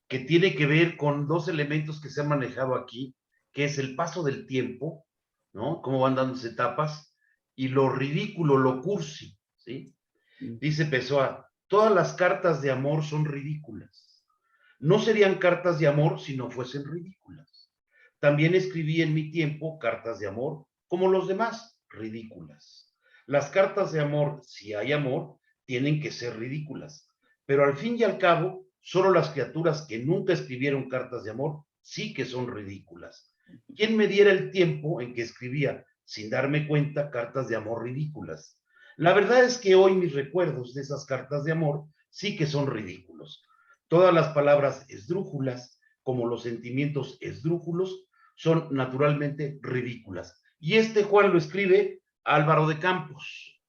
que tiene que ver con dos elementos que se han manejado aquí, que es el paso del tiempo, ¿no? Cómo van dándose etapas, y lo ridículo, lo cursi, ¿sí? Dice Pessoa, todas las cartas de amor son ridículas. No serían cartas de amor si no fuesen ridículas. También escribí en mi tiempo cartas de amor, como los demás, ridículas. Las cartas de amor, si hay amor, tienen que ser ridículas. Pero al fin y al cabo, solo las criaturas que nunca escribieron cartas de amor sí que son ridículas. ¿Quién me diera el tiempo en que escribía, sin darme cuenta, cartas de amor ridículas? La verdad es que hoy mis recuerdos de esas cartas de amor sí que son ridículos. Todas las palabras esdrújulas, como los sentimientos esdrújulos, son naturalmente ridículas. Y Juan lo escribe Álvaro de Campos.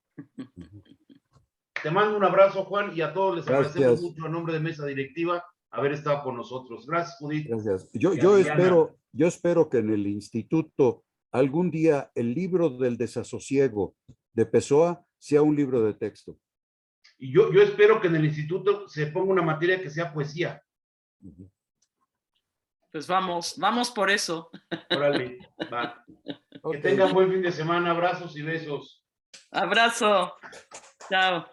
Te mando un abrazo, Juan, y a todos les agradecemos mucho a nombre de Mesa Directiva haber estado con nosotros. Gracias, Judith. gracias. Yo espero que en el instituto algún día el libro del desasosiego de Pessoa sea un libro de texto. Y yo espero que en el instituto se ponga una materia que sea poesía. Pues vamos por eso. Órale, va. Okay. Que tengan buen fin de semana, abrazos y besos. Abrazo. Chao.